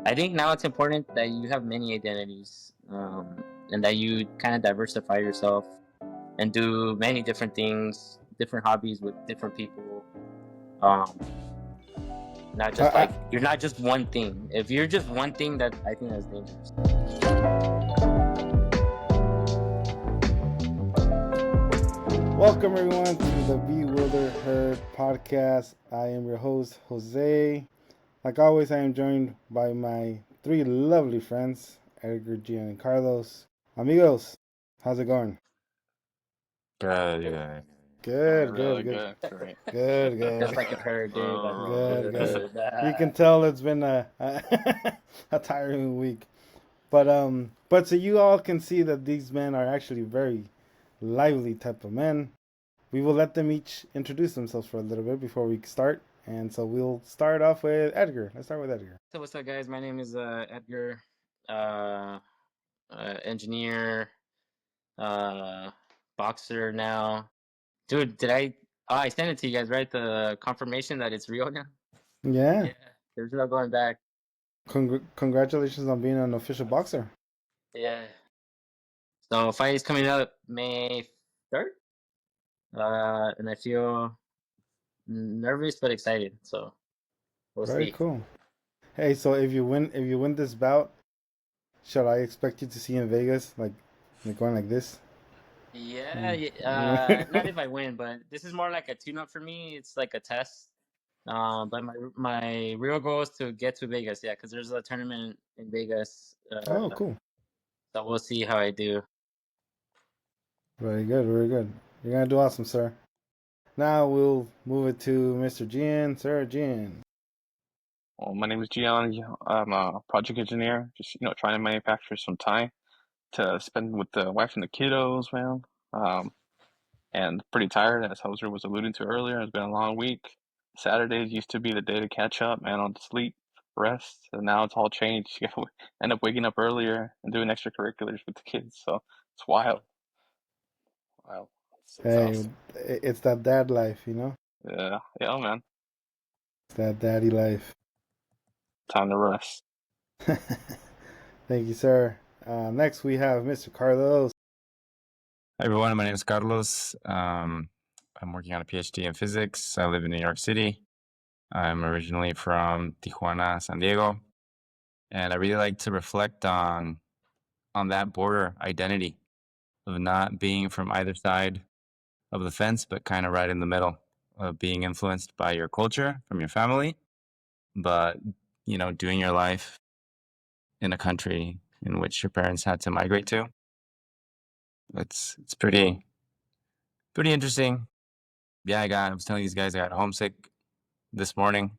I think now it's important that you have many identities, and that you kind of diversify yourself and do many different things, different hobbies with different people. Um, Not I, just I, like you're not just one thing. If you're just one thing, that I think that's dangerous. Welcome everyone to the Bewilder Herd podcast. I am your host Jose. Like always, I am joined by my three lovely friends, Edgar, Gian, and Carlos. Amigos, how's it going? Good, good. Good, Really good, good, good. Great. good, Just good, like a herd, dude. Like good, good. good. You can tell it's been a tiring week, but so you all can see that these men are actually very lively type of men. We will let them each introduce themselves for a little bit before we start. And so we'll start off with Edgar. Let's start with Edgar. So what's up, guys? My name is Edgar, uh, engineer, uh, boxer now. Dude, did I? Oh, I sent it to you guys, right? The confirmation that it's real now. Yeah. Yeah, there's no going back. Congratulations on being an official boxer. Yeah. So fight is coming up May 3rd, and I feel nervous but excited. So we'll Very see. cool. Hey, so if you win this bout, shall I expect you to see in Vegas like going like this? Yeah, not Mm. if I win, but this is more like a tune-up for me. It's like a test. But my real goal is to get to Vegas. Yeah, because there's a tournament in Vegas. Oh, cool. So we'll see how I do. Very good, very good. You're gonna do awesome, sir. Now we'll move it to Mr. Gian. Sir Gian. Well, my name is Gian. I'm a project engineer, just trying to manufacture some time to spend with the wife and the kiddos, man. And pretty tired, as Hoser was alluding to earlier. It's been a long week. Saturdays used to be the day to catch up, man, on sleep, rest, and now it's all changed. You gotta end up waking up earlier and doing extracurriculars with the kids. So it's wild, wild. It's Hey, exhausting. it's that dad life, you know? Yeah, yeah, man. It's that daddy life. Time to rest. Thank you, sir. Next, we have Mr. Carlos. Hi, everyone. My name is Carlos. I'm working on a PhD in physics. I live in New York City. I'm originally from Tijuana, San Diego, and I really like to reflect on that border identity of not being from either side of the fence, but kind of right in the middle of being influenced by your culture from your family, but doing your life in a country in which your parents had to migrate to. It's pretty interesting. Yeah, I was telling these guys I got homesick this morning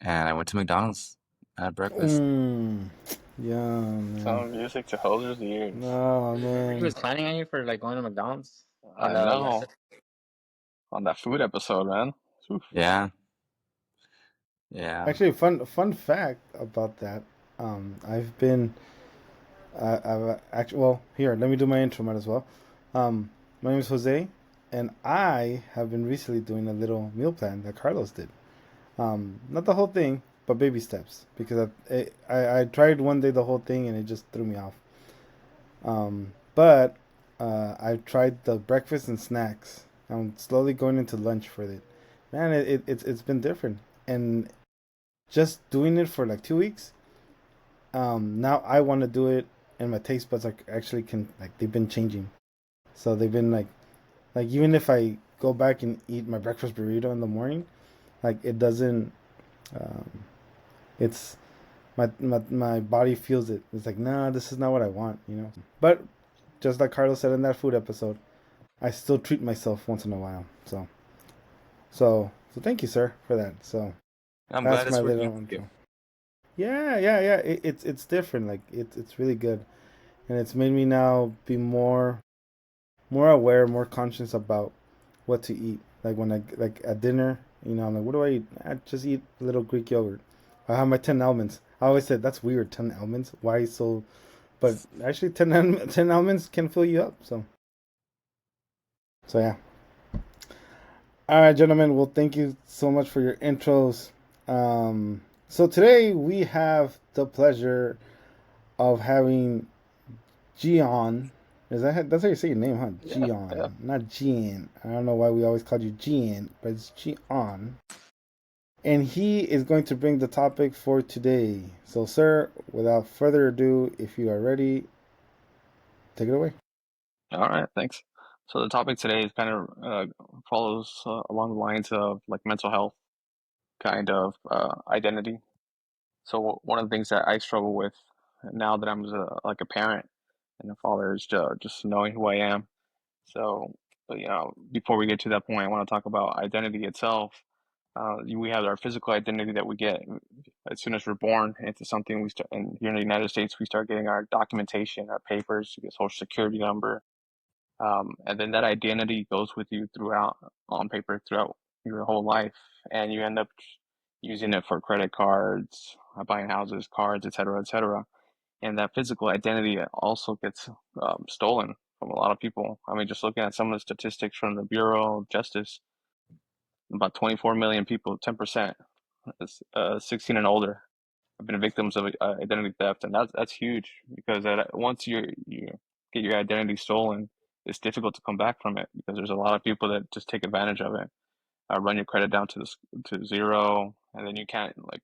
and I went to McDonald's, had breakfast. Yeah, man. Some music to Hoser's ears. Oh, He was man. planning on you for like going to McDonald's on I the last. know. On that food episode, man. Oof. Yeah. Yeah. Actually, fun fact about that. I've been, I've actually, well, here, let me do my intro, might as well. My name is Jose, and I have been recently doing a little meal plan that Carlos did. Not the whole thing, but baby steps, because I tried one day the whole thing and it just threw me off. But I've tried the breakfast and snacks. I'm slowly going into lunch for it. Man, it's been different, and just doing it for like 2 weeks. Now I want to do it, and my taste buds are actually can like they've been changing. So they've been like even if I go back and eat my breakfast burrito in the morning, like it doesn't. Um, it's my body feels it. It's like nah, this is not what I want, you know. But just like Carlos said in that food episode, I still treat myself once in a while. So thank you, sir, for that. So I'm glad that's my it's working little out for you. intro. Yeah. It's different. Like it's really good, and it's made me now be more aware, more conscious about what to eat. Like when I like at dinner, you know, I'm like, what do I eat? I just eat a little Greek yogurt. I have my 10 almonds. I always said that's weird, 10 almonds. Why so? But actually, 10 almonds can fill you up. So yeah. All right, gentlemen. Well, thank you so much for your intros. Um, So today we have the pleasure of having Gian. That's how you say your name, huh? Yeah, yeah. Gian, not Gian. I don't know why we always called you Gian, but it's Gian. And he is going to bring the topic for today. So, sir, without further ado, if you are ready, take it away. All right, thanks. So the topic today is kind of follows along the lines of like mental health kind of identity. So one of the things that I struggle with now that I'm like a parent and a father is just knowing who I am. So, but, before we get to that point, I want to talk about identity itself. We have our physical identity that we get as soon as we're born into something. We start, and here in the United States, we start getting our documentation, our papers, we get social security number, and then that identity goes with you throughout on paper throughout your whole life, and you end up using it for credit cards, buying houses, cards, etc., etc. And that physical identity also gets stolen from a lot of people. I mean, just looking at some of the statistics from the Bureau of Justice, about 24 million people, 10%, 16 and older, have been victims of identity theft, and that's huge because once you get your identity stolen, it's difficult to come back from it because there's a lot of people that just take advantage of it, run your credit down to zero, and then you can't like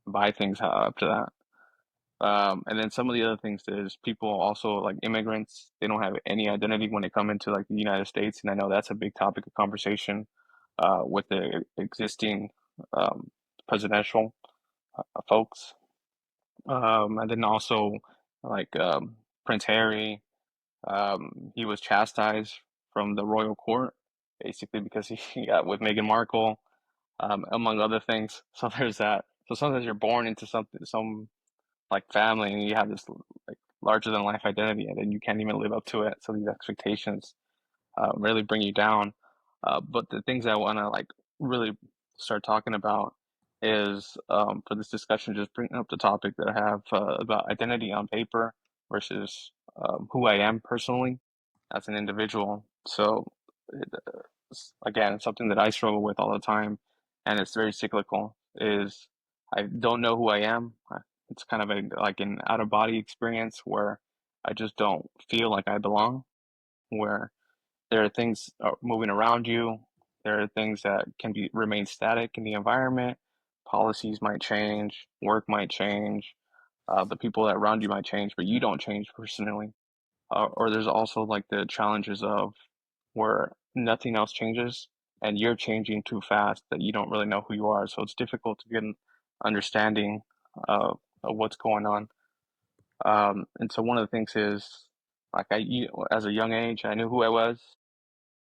buy things up to that. And then some of the other things is people also like immigrants, they don't have any identity when they come into like the United States. And I know that's a big topic of conversation with the existing um, presidential folks. And then also like Prince Harry, he was chastised from the royal court basically because he got with Meghan Markle, among other things. So there's that. So sometimes you're born into some like family and you have this like larger than life identity and then you can't even live up to it, so these expectations really bring you down. But the things I want to like really start talking about is for this discussion, just bringing up the topic that I have about identity on paper versus who I am personally as an individual. So again, something that I struggle with all the time, and it's very cyclical. Is I don't know who I am. It's kind of like an out of body experience where I just don't feel like I belong. Where there are things moving around you. There are things that can be remain static in the environment. Policies might change, work might change, the people that around you might change, but you don't change personally. Or there's also like the challenges of where nothing else changes and you're changing too fast that you don't really know who you are. So it's difficult to get an understanding of what's going on. And so one of the things is like as a young age, I knew who I was,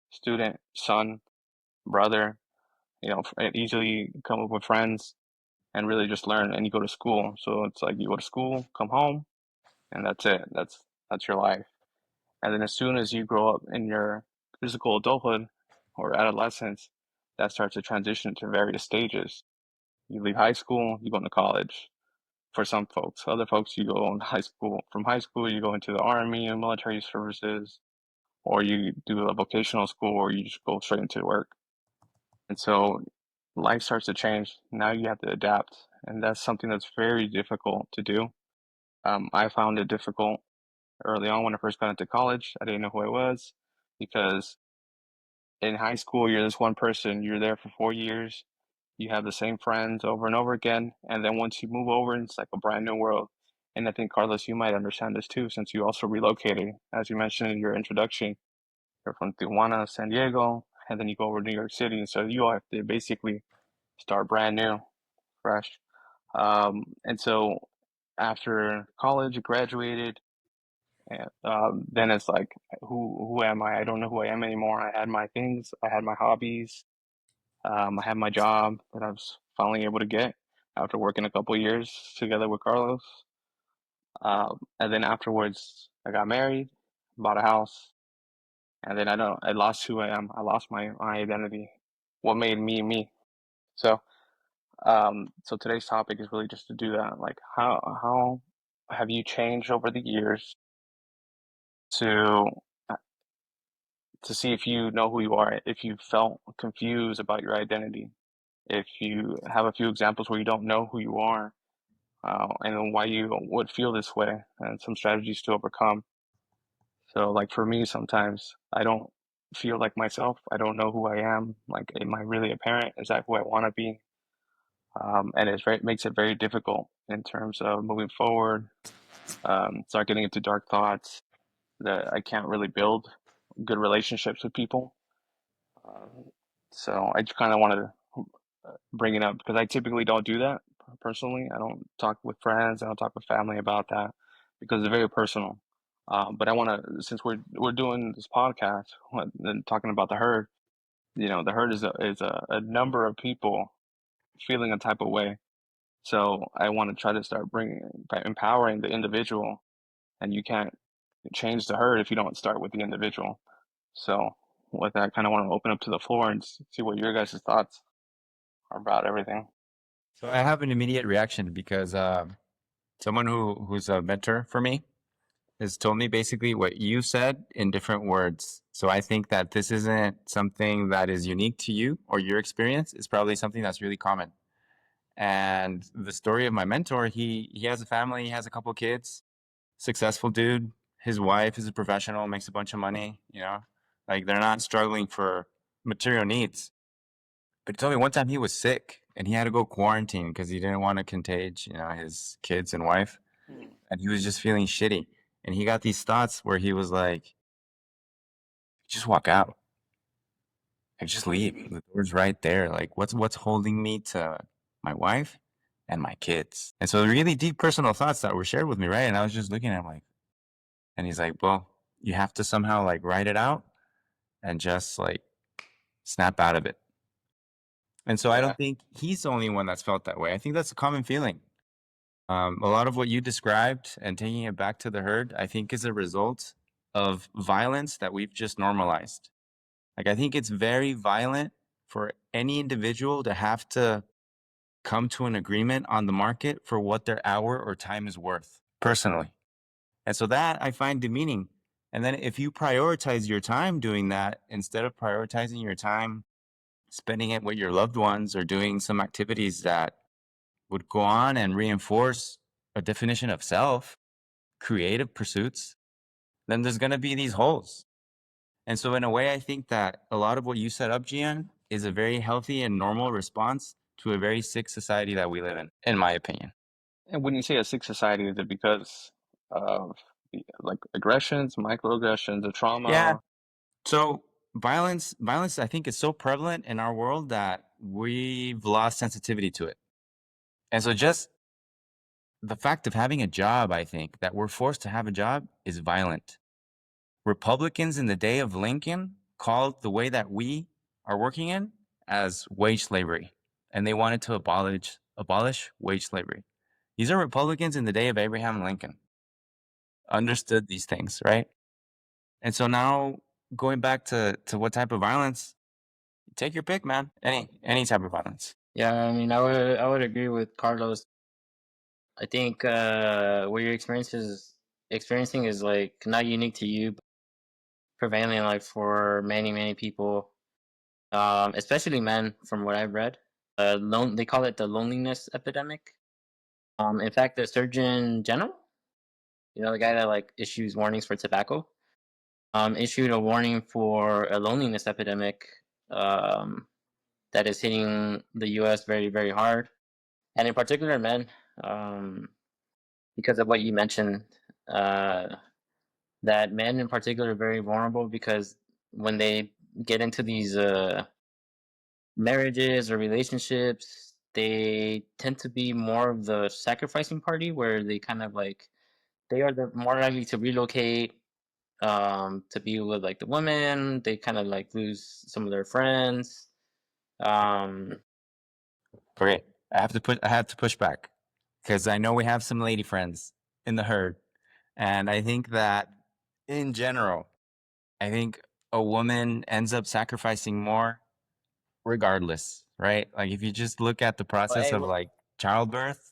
student, son, brother, easily come up with friends and really just learn and you go to school. So it's like you go to school, come home, and that's it. That's your life. And then as soon as you grow up in your physical adulthood or adolescence, that starts to transition to various stages. You leave high school, you go into college. For some folks, other folks, you go in high school. From high school, you go into the army and military services, or you do a vocational school, or you just go straight into work. And so life starts to change. Now you have to adapt, and that's something that's very difficult to do. I found it difficult early on when I first got into college. I didn't know who I was because in high school, you're this one person, you're there for 4 years, you have the same friends over and over again. And then once you move over, it's like a brand new world. And I think, Carlos, you might understand this too, since you also relocated. As you mentioned in your introduction, you're from Tijuana, San Diego, and then you go over to New York City. And so you all have to basically start brand new, fresh. And so after college, graduated, and then it's like, who am I? I don't know who I am anymore. I had my things, I had my hobbies, I had my job that I was finally able to get after working a couple years together with Carlos. And then afterwards, I got married, bought a house, and then I lost who I am. I lost my identity, what made me me. So, so today's topic is really just to do that. Like, how have you changed over the years to uh, to see if you know who you are, if you felt confused about your identity? if you have a few examples where you don't know who you are, and why you would feel this way, and some strategies to overcome. So, like for me, sometimes I don't feel like myself. I don't know who I am. Like, am I really a parent? Is that who I want to be? And makes it very difficult in terms of moving forward. Start getting into dark thoughts that I can't really build good relationships with people. Um, so I just kind of wanted to bring it up because I typically don't do that personally. I don't talk with friends. I don't talk with family about that because it's very personal. But I want to, since we're doing this podcast and talking about the herd, the herd is a number of people feeling a type of way. So I want to try to start by empowering the individual, and you can't change the herd if you don't start with the individual. So with that, I kind of want to open up to the floor and see what your guys' thoughts are about everything. So I have an immediate reaction because someone who's a mentor for me has told me basically what you said in different words. So I think that this isn't something that is unique to you or your experience. It's probably something that's really common. And the story of my mentor, he has a family, he has a couple kids, successful dude. His wife is a professional, makes a bunch of money, like they're not struggling for material needs. But he told me one time he was sick and he had to go quarantine because he didn't want to contage, his kids and wife. And he was just feeling shitty. And he got these thoughts where he was like, just walk out. Like just leave. The door's right there. Like what's holding me to my wife and my kids? And so really deep personal thoughts that were shared with me, right? And I was just looking at him like, and he's like, well, you have to somehow like write it out and just like snap out of it. And so I Yeah. don't think he's the only one that's felt that way. I think that's a common feeling. A lot of what you described and taking it back to the herd, I think is a result of violence that we've just normalized. Like, I think it's very violent for any individual to have to come to an agreement on the market for what their hour or time is worth, personally. And so that I find demeaning. And then if you prioritize your time doing that, instead of prioritizing your time spending it with your loved ones or doing some activities that would go on and reinforce a definition of self, creative pursuits, then there's going to be these holes. And so, in a way, I think that a lot of what you set up, Gian, is a very healthy and normal response to a very sick society that we live in my opinion. And when you say a sick society, is it because of like aggressions, microaggressions, the Yeah. trauma? So, violence, I think, is so prevalent in our world that we've lost sensitivity to it. And so, just the fact of having a job, I think, that we're forced to have a job is violent. Republicans in the day of Lincoln called the way that we are working in as wage slavery, and they wanted to abolish wage slavery. These are Republicans in the day of Abraham Lincoln, understood these things, right? And so now going back to what type of violence, take your pick, man. Any type of violence. Yeah, I mean, I would agree with Carlos. I think what you're experiencing is like not unique to you, but prevalent like for many people, especially men, from what I've read. They call it the loneliness epidemic. In fact, the Surgeon General, the guy that like issues warnings for tobacco, issued a warning for a loneliness epidemic um, that is hitting the U.S. very hard, and in particular men, um, because of what you mentioned. That men in particular are very vulnerable because when they get into these marriages or relationships, they tend to be more of the sacrificing party, where they kind of like they are the more likely to relocate, to be with like the women. They kind of like lose some of their friends. um Okay, I have to push back because I know we have some lady friends in the herd, and I think that in general, I think a woman ends up sacrificing more regardless, right? Like if you just look at the but process hey, of like childbirth.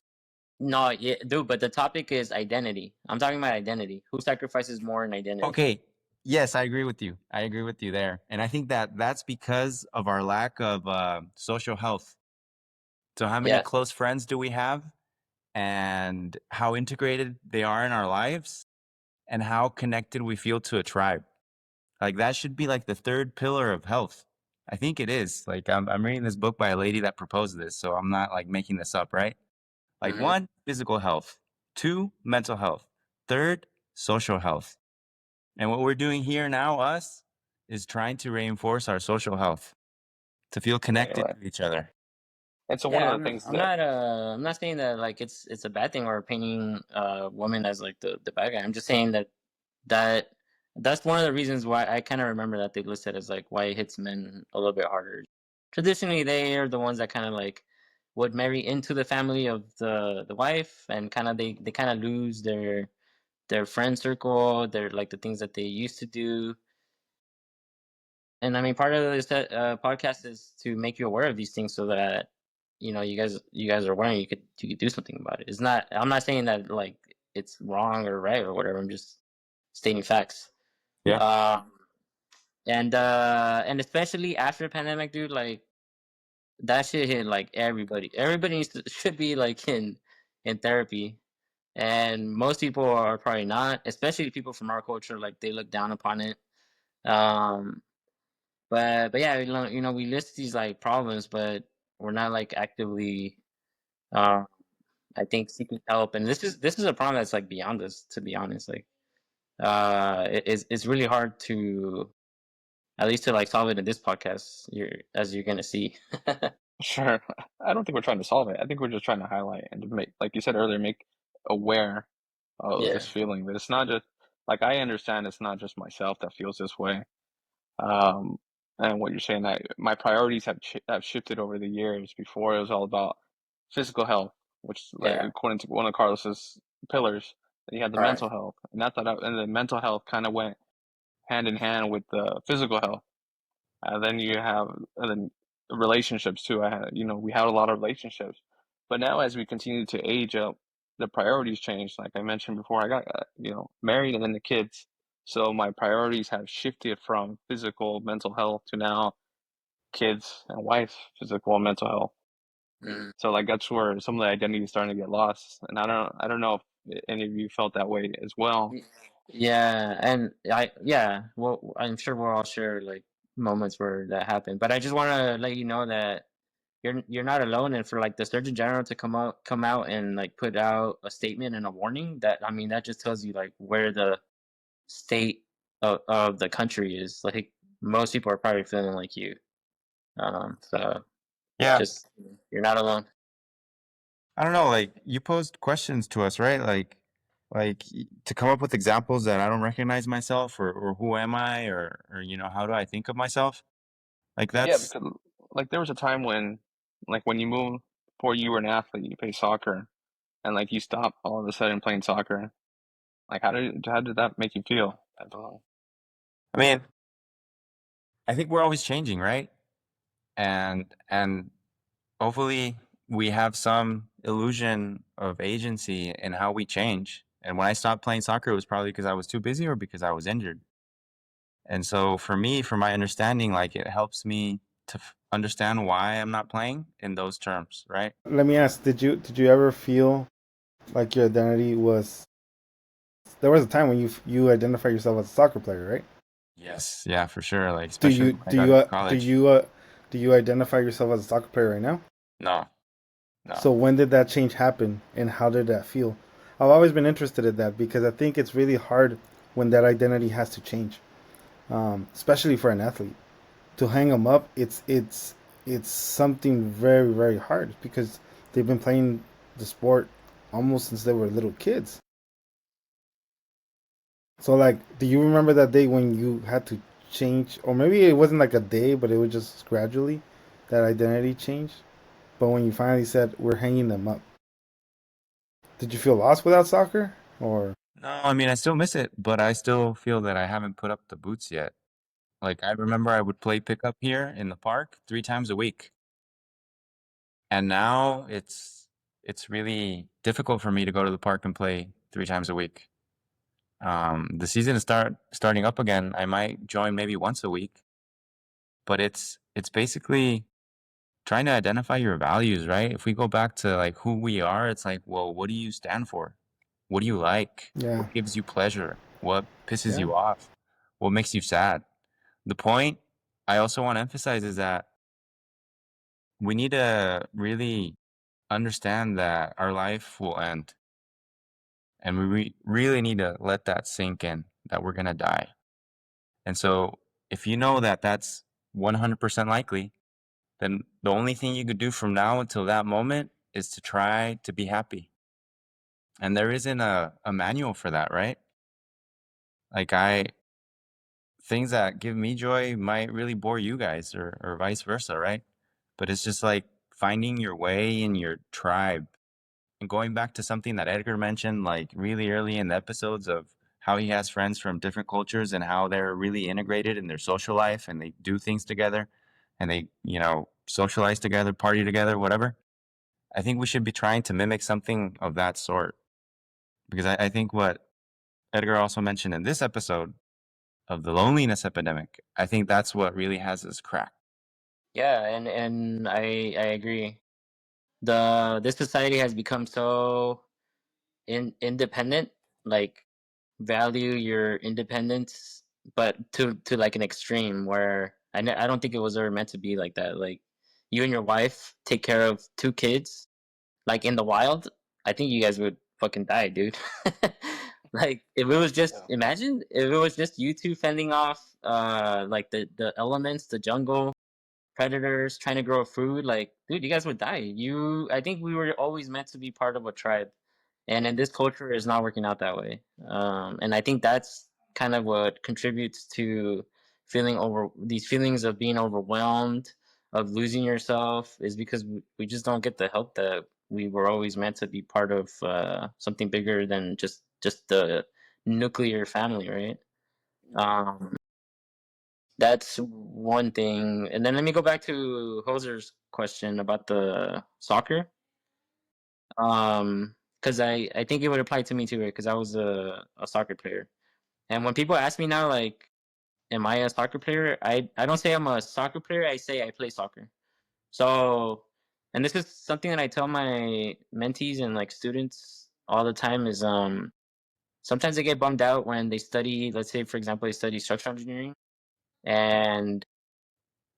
no, yeah, dude, but the topic is identity. I'm talking about identity. Who sacrifices more in identity? Okay, yes, I agree with you. I agree with you there. And I think that that's because of our lack of social health. So how many Yeah. close friends do we have, and how integrated they are in our lives, and how connected we feel to a tribe? Like that should be like the third pillar of health. I think it is. Like I'm reading this book by a lady that proposed this, so I'm not like making this up, right? Like Hmm. one, physical health. Two, mental health. Third, social health. And what we're doing here now, us, is trying to reinforce our social health to feel Right, connected right. to each other. And so one Yeah, of the things I'm that not I'm not saying that like it's a bad thing or painting women as like the bad guy. I'm just saying that that's one of the reasons why I kind of remember that they listed as like why it hits men a little bit harder. Traditionally, they are the ones that kind of like would marry into the family of the wife, and kind of they kind of lose their friend circle, their like the things that they used to do. And I mean, part of this podcast is to make you aware of these things so that you guys are aware, and you could do something about it. It's not. I'm not saying that like it's wrong or right or whatever. I'm just stating facts. Yeah. Um, and especially after the pandemic, dude, like that shit hit like everybody. Everybody should be like in therapy, and most people are probably not. Especially people from our culture, like they look down upon it. Um, but yeah, we list these like problems, but we're not like actively, uh, I think, seeking help. And this is a problem that's like beyond us, to be honest. Like, it's really hard to at least to like solve it in this podcast. As you're gonna see. sure, I don't think we're trying to solve it. I think we're just trying to highlight and to make, like you said earlier, make aware of Yeah. this feeling. That it's not just like I understand it's not just myself that feels this way. Um, and what you're saying, that my priorities have shifted over the years. Before it was all about physical health, which, like, Yeah. according to one of Carlos's pillars, then you had the All right. mental health, and and the mental health kind of went hand in hand with the physical health. Then you have then relationships too. We had a lot of relationships, but now as we continue to age up, the priorities change. Like I mentioned before, I got married and then the kids. So my priorities have shifted from physical, mental health to now kids and wife, physical and mental health. Mhm. So like that's where some of the identity is starting to get lost. And I don't know if any of you felt that way as well. Yeah, and well, I'm sure we'll all share like moments where that happened. But I just want to let you know that you're not alone, and for like the Surgeon General to come out and like put out a statement and a warning, that I mean that just tells you like where the state of the country is. Like most people are probably feeling like you. So Yeah. just you're not alone. I don't know, like you posed questions to us, right? To come up with examples that I don't recognize myself, or who am I, or how do I think of myself? Like Yeah, that's because like there was a time when, like, when you moved, before you were an athlete, you play soccer, and like you stopped all of a sudden playing soccer. Like how did that make you feel at the time? I mean, I think we're always changing, right? And hopefully we have some illusion of agency in how we change. And when I stopped playing soccer, it was probably because I was too busy or because I was injured. And so for me, for my understanding, like it helps me to understand why I'm not playing in those terms, right? Let me ask: did you ever feel like your identity was? There was a time when you identify yourself as a soccer player, right? Yes, yeah, for sure. Like Do especially you when I do got you into do college. you do you identify yourself as a soccer player right now? No, no. So when did that change happen, and how did that feel? I've always been interested in that because I think it's really hard when that identity has to change, especially for an athlete. To hang them up, it's something very very hard because they've been playing the sport almost since they were little kids. So like, do you remember that day when you had to change, or maybe it wasn't like a day, but it was just gradually that identity changed? But when you finally said we're hanging them up, did you feel lost without soccer, or No, I mean I still miss it, but I still feel that I haven't put up the boots yet. Like I remember I would play pickup here in the park 3 times a week. And now it's really difficult for me to go to the park and play 3 times a week. The season is starting up again. I might join maybe once a week, but it's basically trying to identify your values, right? If we go back to like who we are, it's like, well, what do you stand for? What do you like? Yeah. What gives you pleasure? What pisses Yeah. you off? What makes you sad? The point I also want to emphasize is that we need to really understand that our life will end. And we really need to let that sink in, that we're going to die. And so if you know that that's 100% likely, then the only thing you could do from now until that moment is to try to be happy. And there isn't a manual for that, right? Like things that give me joy might really bore you guys or vice versa, right? But it's just like finding your way in your tribe. And going back to something that Edgar mentioned, like really early in the episodes of how he has friends from different cultures and how they're really integrated in their social life and they do things together and they, socialize together, party together, whatever. I think we should be trying to mimic something of that sort. Because I think what Edgar also mentioned in this episode of the loneliness epidemic, I think that's what really has us cracked. Yeah, and I agree. This society has become so independent, like value your independence, but to like an extreme where I don't think it was ever meant to be like that. Like you and your wife take care of two kids, like in the wild. I think you guys would fucking die, dude. Like if it was just imagine if it was just you two fending off like the elements, the jungle predators trying to grow food, like dude, you guys would die. I think we were always meant to be part of a tribe, and in this culture is not working out that way. And I think that's kind of what contributes to feeling over these feelings of being overwhelmed, of losing yourself, is because we just don't get the help that we were always meant to be part of, something bigger than just the nuclear family, right? um that's one thing. And then let me go back to Hoser's question about the soccer. Because I think it would apply to me too, right? Because I was a soccer player. And when people ask me now, like, am I a soccer player? I don't say I'm a soccer player. I say I play soccer. So, and this is something that I tell my mentees and like students all the time is sometimes they get bummed out when they study, let's say for example, they study structural engineering and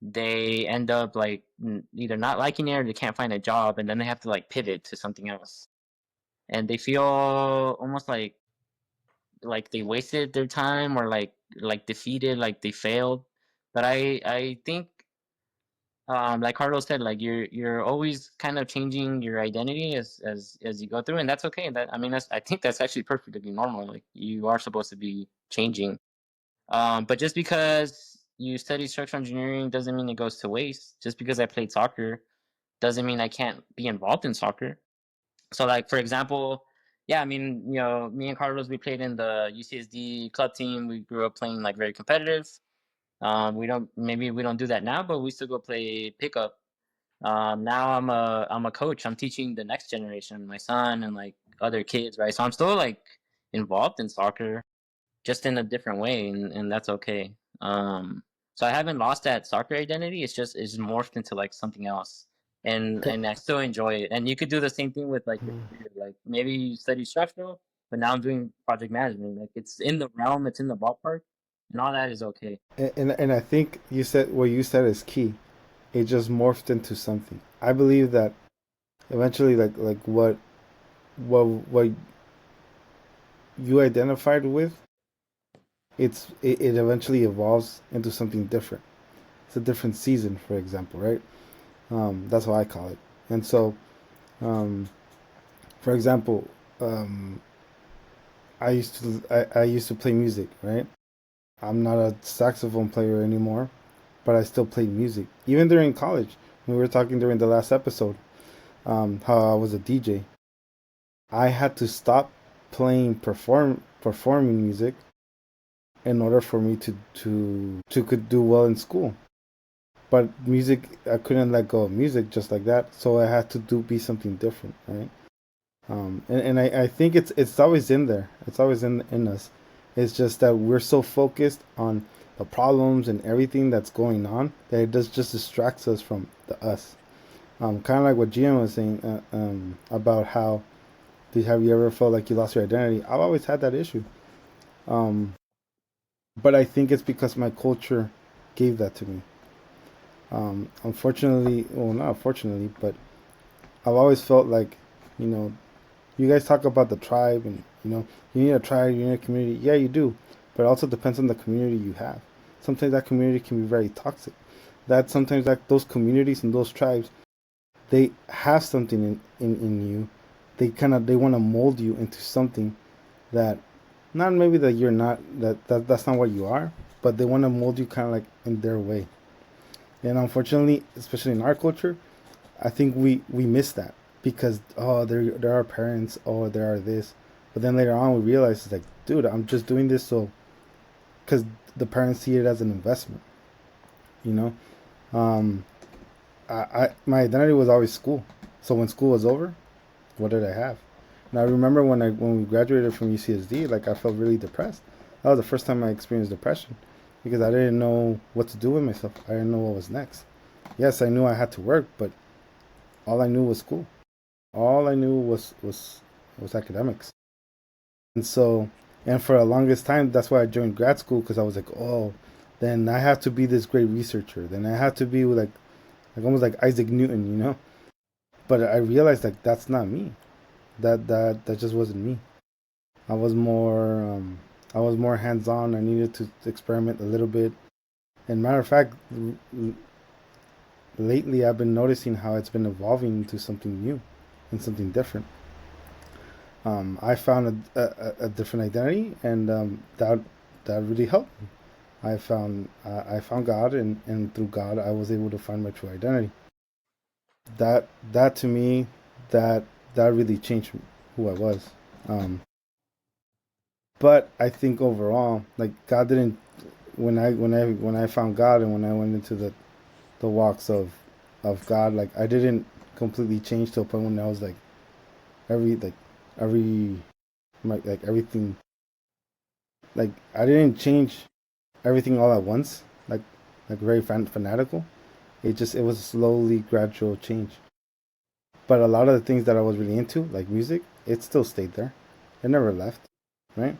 they end up like either not liking it or they can't find a job and then they have to like pivot to something else. And they feel almost like they wasted their time or like defeated, like they failed. But I think like Carlos said, like you're always kind of changing your identity as you go through, and that's okay. That I mean that's I think that's actually perfectly normal. Like you are supposed to be changing. But just because you study structural engineering doesn't mean it goes to waste. Just because I played soccer doesn't mean I can't be involved in soccer. So like for example, yeah, I mean, me and Carlos, we played in the UCSD club team. We grew up playing like very competitive. We don't do that now, but we still go play pickup. Now I'm a coach. I'm teaching the next generation, my son and like other kids, right? So I'm still like involved in soccer, just in a different way, and that's okay. So I haven't lost that soccer identity. It's morphed into like something else, and I still enjoy it. And you could do the same thing with like your career. Like maybe you study structural, but now I'm doing project management. Like it's in the realm, it's in the ballpark, and all that is okay. And I think you said what you said is key. It just morphed into something. I believe that eventually, like what you identified with, it eventually evolves into something different. It's a different season, for example, right? That's what I call it. And so, um, for example, um, I used to play music, right? I'm not a saxophone player anymore, but I still played music. Even during college, we were talking during the last episode, how I was a DJ. I had to stop playing performing music in order for me to could do well in school. But music, I couldn't let go of music just like that, so I had to be something different, right? And I think it's always in there. It's always in us. It's just that we're so focused on the problems and everything that's going on that it just distracts us from the us. Kind of like what GM was saying about how have you ever felt like you lost your identity? I've always had that issue. Um, but I think it's because my culture gave that to me. Unfortunately, well, not unfortunately, but I've always felt like, you know, you guys talk about the tribe and, you need a tribe, you need a community. Yeah, you do. But it also depends on the community you have. Sometimes that community can be very toxic. That sometimes that those communities and those tribes, they have something in you. They want to mold you into something that not maybe that you're not that's not what you are, but they want to mold you kind of like in their way. And unfortunately, especially in our culture, I think we miss that because there are parents, there are this, but then later on we realize it's like, dude, I'm just doing this so because the parents see it as an investment, you know. Um, my identity was always school, so when school was over, what did I have? And I remember when we graduated from UCSD, like I felt really depressed. That was the first time I experienced depression because I didn't know what to do with myself. I didn't know what was next. Yes, I knew I had to work, but all I knew was school. All I knew was academics. And so, and for the longest time, that's why I joined grad school because I was like, oh, then I have to be this great researcher. Then I have to be like almost like Isaac Newton, you know. But I realized like that's not me. That just wasn't me. I was more I was more hands on. I needed to experiment a little bit. And matter of fact, lately I've been noticing how it's been evolving into something new and something different. I found a different identity, and that really helped me. I found God, and through God, I was able to find my true identity. That to me, that that really changed who I was. Um, but I think overall, like God didn't when I found God and when I went into the walks of God, like I didn't completely change to a point when I was every like every like everything like I didn't change everything all at once, like very fanatical. It was a slowly gradual change. But a lot of the things that I was really into, like music, it still stayed there. It never left, right?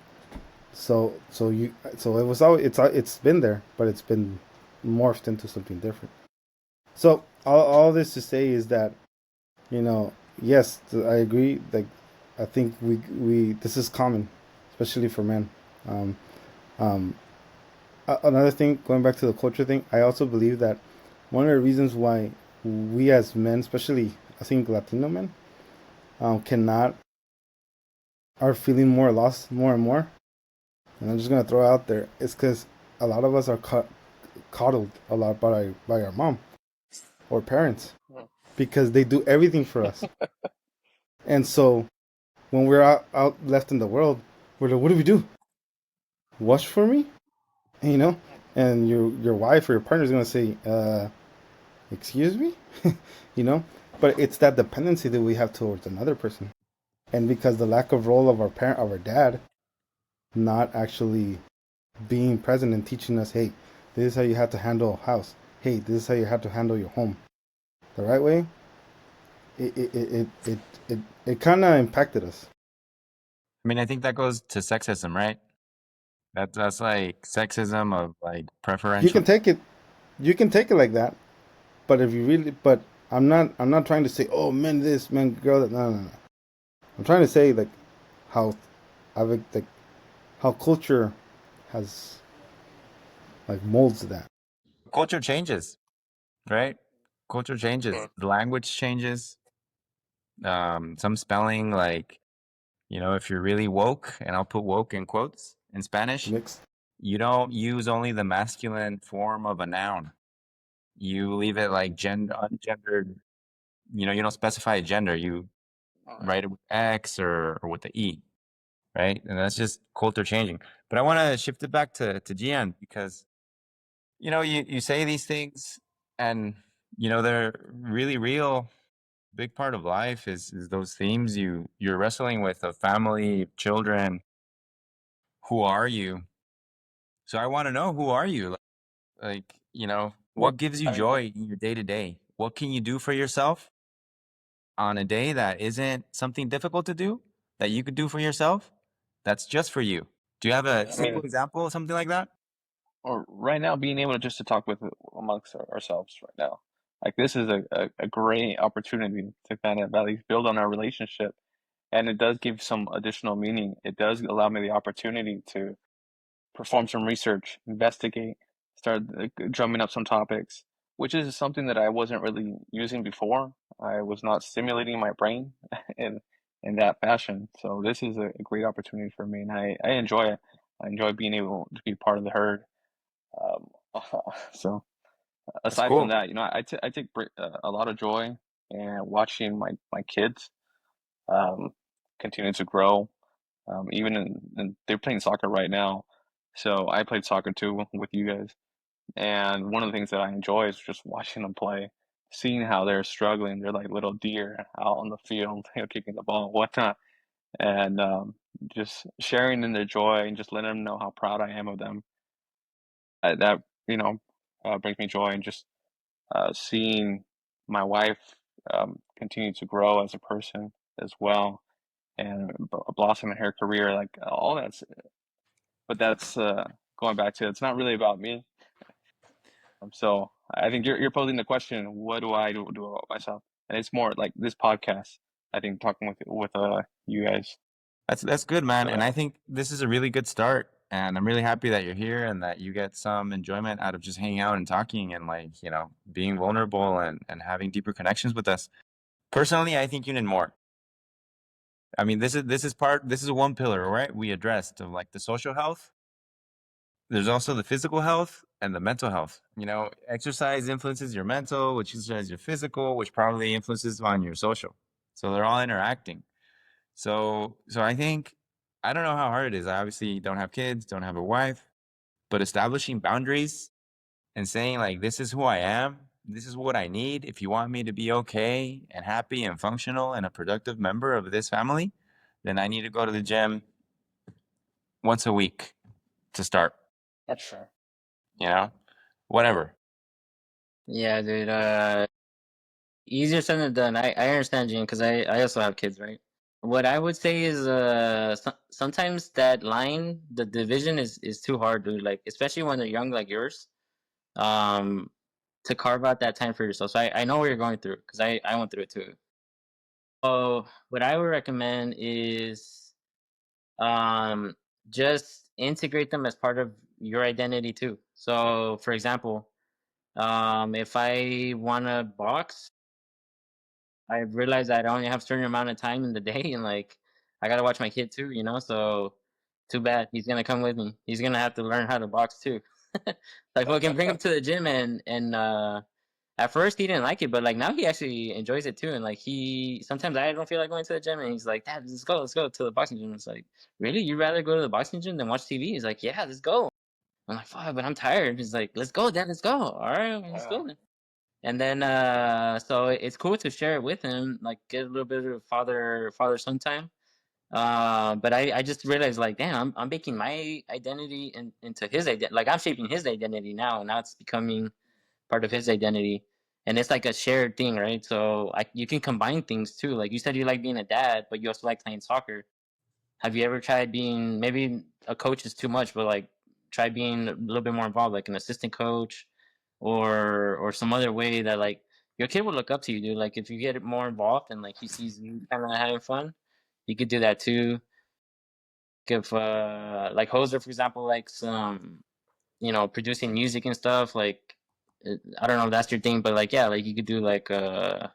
So it was always it's been there, but it's been morphed into something different. So all this to say is that you know yes, I agree. Like I think we this is common, especially for men. Um, um, Another thing, going back to the culture thing, I also believe that one of the reasons why we as men, especially I think Latino men, cannot are feeling more lost more and more. And I'm just gonna throw out there, it's because a lot of us are coddled a lot by our mom or parents because they do everything for us. And so when we're out left in the world, we're like, what do we do? Wash for me, you know? And your wife or your partner is gonna say, excuse me, you know. But it's that dependency that we have towards another person, and because the lack of role of our parent of our dad not actually being present and teaching us, hey, this is how you have to handle a house, hey, this is how you have to handle your home the right way. It kind of impacted us. I mean, I think that goes to sexism, right? That's like sexism of like You preferential. can take it, you can take it like that, but if you really, but I'm not trying to say, oh, men this, men girl that. No, no, no. I'm trying to say like how like how culture has like molds that. Culture changes, right? Culture changes. The language changes. Some spelling, like, if you're really woke, and I'll put woke in quotes in Spanish, Mixed. you don't use only the masculine form of a noun. You leave it like ungendered. You don't specify a gender. You write it with X or with the E, right? And that's just culture changing. But I want to shift it back to Gian because you say these things, and they're really real. Big part of life is those themes you're wrestling with, of family, children. Who are you? So I want to know, who are you? Like, Well, what gives you I joy in your day to day? what can you do for yourself on a day that isn't something difficult to do that you could do for yourself? That's just for you. Do you have a I simple mean, example of something like that? or right now, being able to just to talk with amongst ourselves right now, like this is a great opportunity to kind of at least build on our relationship, and it does give some additional meaning. It does allow me the opportunity to perform some research, investigate, start drumming up some topics, which is something that I wasn't really using before. I was not stimulating my brain in in that fashion. So this is a great opportunity for me, and I enjoy it. I enjoy being able to be part of the herd. Um, so That's aside from cool. that, I take a lot of joy in watching my kids um, continue to grow. Even in they're playing soccer right now, so I played soccer too with you guys. And one of the things that I enjoy is just watching them play, seeing how they're struggling. They're like little deer out on the field, kicking the ball and whatnot, and just sharing in their joy and just letting them know how proud I am of them. That you know brings me joy, and just seeing my wife continue to grow as a person as well and blossom in her career, like all that's. But that's going back to it's not really about me. So I think you're posing the question, what do I do about myself? And it's more like this podcast. I think talking with you guys. That's good, man. So And I yeah, think this is a really good start. And I'm really happy that you're here and that you get some enjoyment out of just hanging out and talking and like, being vulnerable and having deeper connections with us. Personally, I think you need more. I mean, this is one pillar, right? We addressed of like the social health. There's also the physical health and the mental health. Exercise influences your mental, which influences your physical, which probably influences on your social. So they're all interacting. So I think I don't know how hard it is. I obviously don't have kids, don't have a wife, but establishing boundaries and saying like this is who I am, this is what I need. If you want me to be okay and happy and functional and a productive member of this family, then I need to go to the gym once a week to start, That's sure. you know? Whatever. Yeah, dude. Easier said than done. I understand, Gene, because I also have kids, right? What I would say is, sometimes that line, the division is too hard, dude. Like, especially when they're young, like yours. Um, to carve out that time for yourself. So I know what you're going through because I went through it too. So what I would recommend is, um, just integrate them as part of your identity too. So, for example, if I want to box, I realized that I only have a certain amount of time in the day, and like I gotta watch my kid too, you know. So too bad he's gonna come with me. He's gonna have to learn how to box too. Like, fucking bring him to the gym, and at first he didn't like it, but like now he actually enjoys it too. And like he sometimes I don't feel like going to the gym, and he's like, "Dad, let's go to the boxing gym." It's like, really, you'd rather go to the boxing gym than watch TV? He's like, "Yeah, let's go." I'm like, "Fuck, but I'm tired." He's like, "Let's go, Dad, let's go." All right, let's go then. And then so it's cool to share it with him, like get a little bit of father son time. But I just realized, like, damn, I'm making my identity into his identity. Like, I'm shaping his identity now, and now it's becoming part of his identity. And it's like a shared thing, right? So you can combine things too. Like you said, you like being a dad, but you also like playing soccer. Have you ever tried being, maybe a coach is too much, but like try being a little bit more involved, like an assistant coach, or some other way that like your kid would look up to you, dude. Like if you get more involved and like he sees you kind of having fun, you could do that too. If like Hoser, for example, like some, producing music and stuff, like I don't know if that's your thing, but like yeah, like you could do like learning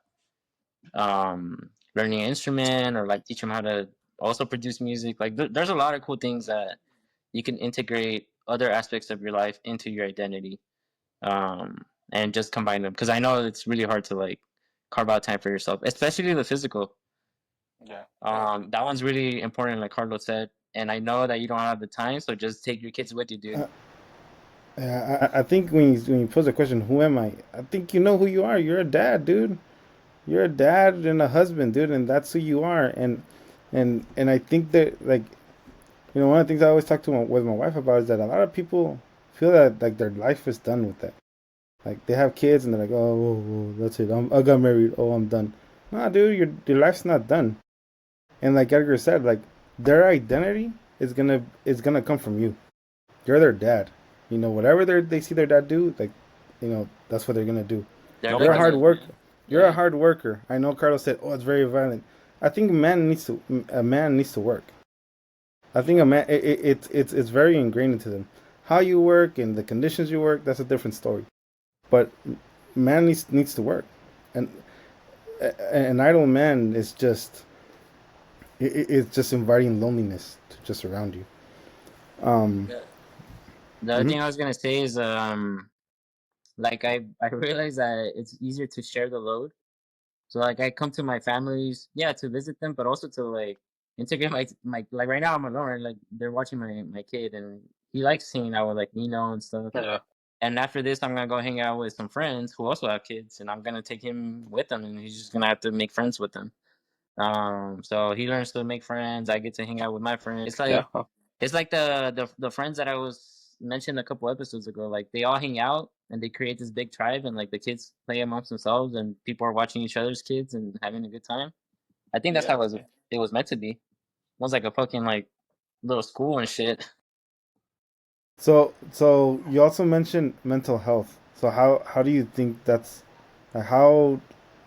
an instrument, or like teach them how to also produce music. Like there's a lot of cool things that you can integrate other aspects of your life into your identity, and just combine them, because I know it's really hard to like carve out time for yourself, especially the physical. yeah, That one's really important, like Carlos said, and I know that you don't have the time, so just take your kids with you, dude. I think when you pose the question, who am I think you know who you are. You're a dad, dude. You're a dad and a husband, dude, and that's who you are. And I think that, like, one of the things I always talk with my wife about is that a lot of people feel that like their life is done with that. Like they have kids and they're like, oh, whoa, whoa, that's it. I got married. Oh, I'm done. Nah, dude, your life's not done. And like Edgar said, like their identity is gonna come from you. You're their dad. You know, whatever they see their dad do, like, that's what they're gonna do. They're You're like a Nobody. hard a worker. You're a yeah. hard worker. I know Carlos said, "Oh, it's very violent." I think a man needs to work. I think a man it's very ingrained into them. How you work and the conditions you work, that's a different story. But man needs to work, and an idle man is just it's just inviting loneliness to just around you. Um, The, the other mhm. thing I was gonna say is like I realized that it's easier to share the load. So like I come to my families, yeah, to visit them, but also to like integrate my like right now I'm alone, like they're watching my kid and he likes hanging out with like Nino and stuff. Yeah. And after this, I'm gonna go hang out with some friends who also have kids, and I'm gonna take him with them, and he's just gonna have to make friends with them. So he learns to make friends. I get to hang out with my friends. Yeah. It's like the friends that I was mentioned a couple episodes ago. Like they all hang out and they create this big tribe, and like the kids play amongst themselves, and people are watching each other's kids and having a good time. I think that's how Yeah. it was meant to be. It was like a fucking like little school and shit. So you also mentioned mental health. So how do you think that's how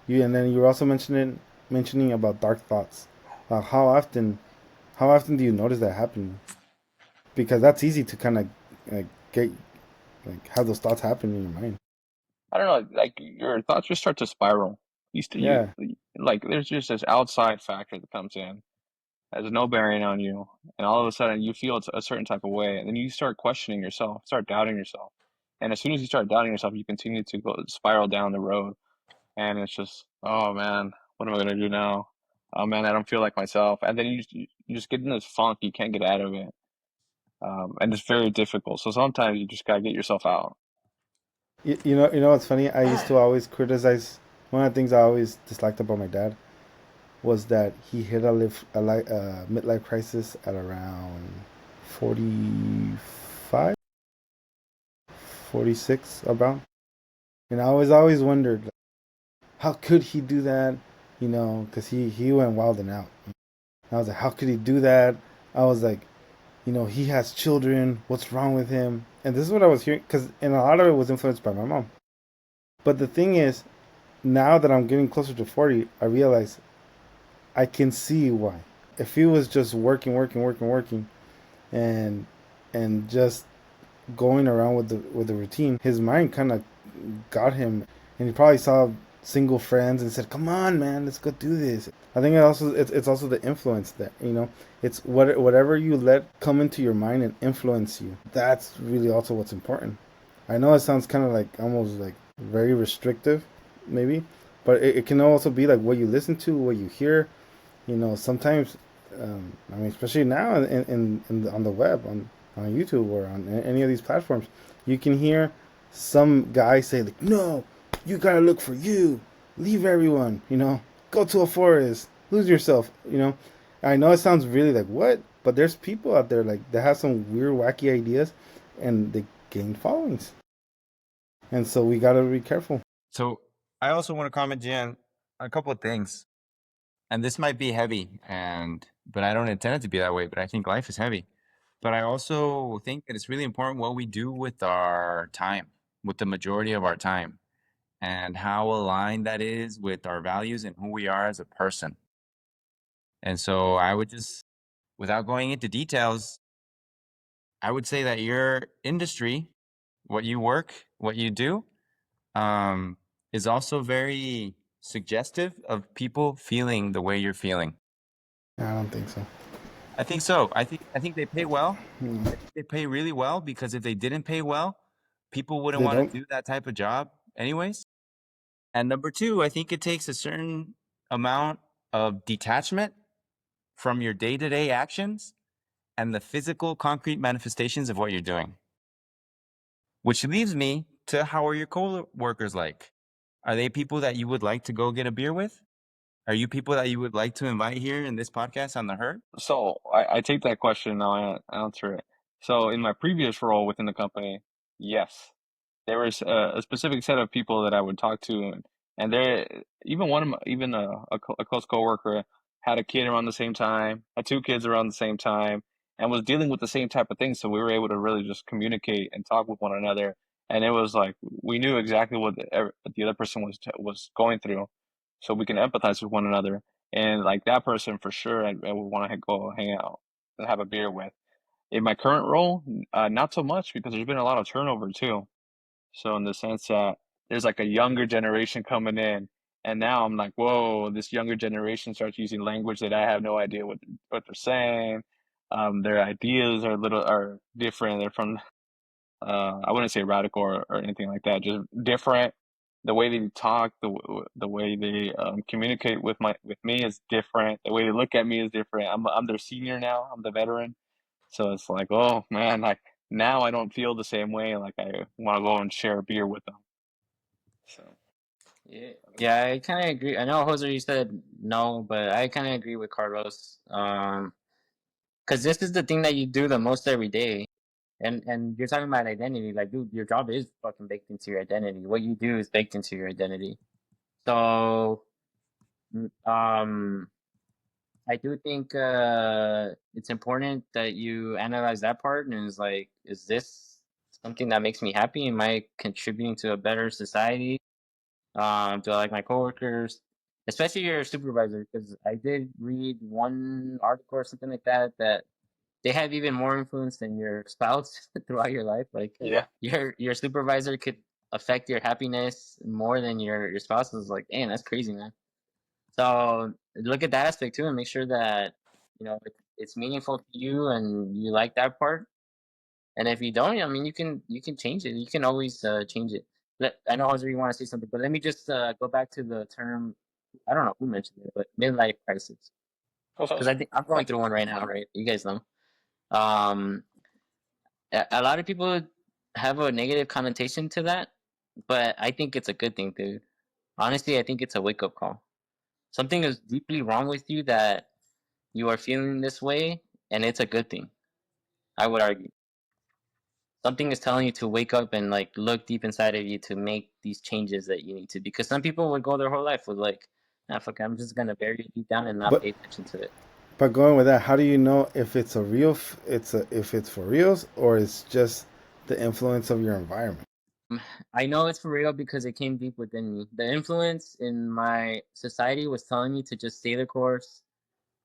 you and then you were also mentioning about dark thoughts. How often do you notice that happening? Because that's easy to kind of like get like have those thoughts happen in your mind. I don't know, like your thoughts just start to spiral. You Yeah, like there's just this outside factor that comes in, has no bearing on you, and all of a sudden you feel it's a certain type of way, and then you start questioning yourself, start doubting yourself, and as soon as you start doubting yourself, you continue to go spiral down the road, and it's just, oh man, what am I gonna do now? Oh man, I don't feel like myself, and then you just get in this funk, you can't get out of it, and it's very difficult. So sometimes you just gotta get yourself out. you know what's funny? I used to always criticize. One of the things I always disliked about my dad was that he hit a midlife crisis at around 45, 46 about. And I always wondered, like, how could he do that? Because he went wild and out. And I was like, how could he do that? I was like, he has children. What's wrong with him? And this is what I was hearing, and a lot of it was influenced by my mom. But the thing is, now that I'm getting closer to 40, I realize I can see why. If he was just working, working, working, working, and just going around with the routine, his mind kind of got him, and he probably saw single friends and said, "Come on, man, let's go do this." I think it's also the influence that it's whatever you let come into your mind and influence you. That's really also what's important. I know it sounds kind of like almost like very restrictive, maybe, but it can also be like what you listen to, what you hear. Sometimes, I mean, especially now on the web, on YouTube or on any of these platforms, you can hear some guy say like, "No, you gotta look for you. Leave everyone. Go to a forest. Lose yourself." I know it sounds really like what, but there's people out there like that have some weird, wacky ideas, and they gain followings, and so we gotta be careful. So I also want to comment, Jan, a couple of things. And this might be heavy, but I don't intend it to be that way. But I think life is heavy. But I also think that it's really important what we do with our time, with the majority of our time, and how aligned that is with our values and who we are as a person. And so I would just, without going into details, I would say that your industry, what you work, what you do, um, is also very suggestive of people feeling the way you're feeling. I don't think so. I think so. I think they pay well. Hmm. I think they pay really well because if they didn't pay well, people wouldn't They want don't. to do that type of job anyways. And number two, I think it takes a certain amount of detachment from your day-to-day actions and the physical concrete manifestations of what you're doing. Which leaves me to, how are your co-workers like? Are they people that you would like to go get a beer with? Are you people that you would like to invite here in this podcast on the herd? So I take that question now and I answer it. So in my previous role within the company, yes. there was a specific set of people that I would talk to, and there even one of my, even a close coworker had a kid around the same time, had two kids around the same time, and was dealing with the same type of things. So we were able to really just communicate and talk with one another, and it was like we knew exactly what the other person was going through, so we can empathize with one another. And like that person for sure, I would want to go hang out and have a beer with. In my current role, not so much because there's been a lot of turnover too. So in the sense that there's like a younger generation coming in, and now I'm like, whoa, this younger generation starts using language that I have no idea what they're saying. Their ideas are different. They're from I wouldn't say radical or anything like that, just different. The way they talk, the way they communicate with me is different. The way they look at me is different. I'm their senior now. I'm the veteran, so it's like, oh man, like now I don't feel the same way. Like I want to go and share a beer with them. So Yeah, I kind of agree. I know Jose, you said no, but I kind of agree with Carlos. Because this is the thing that you do the most every day, and you're talking about identity. Like, dude, your job is fucking baked into your identity. What you do is baked into your identity. So, um, I do think it's important that you analyze that part and is like, is this something that makes me happy? Am I contributing to a better society? Do I like my coworkers, especially your supervisor? Because I did read one article or something like that that they have even more influence than your spouse throughout your life. Like yeah, your supervisor could affect your happiness more than your spouse. Is like, damn, that's crazy, man. So look at that aspect too, and make sure that it's meaningful to you and you like that part. And if you don't, I mean, you can change it. You can always change it. I know, Jose, you want to say something, but let me just go back to the term. I don't know who mentioned it, but midlife crisis. Because I think I'm going through one right now, right? You guys know. Um, a lot of people have a negative connotation to that, but I think it's a good thing, dude. Honestly, I think it's a wake up call. Something is deeply wrong with you that you are feeling this way, and it's a good thing. I would argue. Something is telling you to wake up and like look deep inside of you to make these changes that you need to. Because some people would go their whole life with like, nah, fuck, I'm just gonna bury it deep down and not But pay attention to it. but going with that, how do you know if it's a real, if it's for reals or it's just the influence of your environment? I know it's for real because it came deep within me. The influence in my society was telling me to just stay the course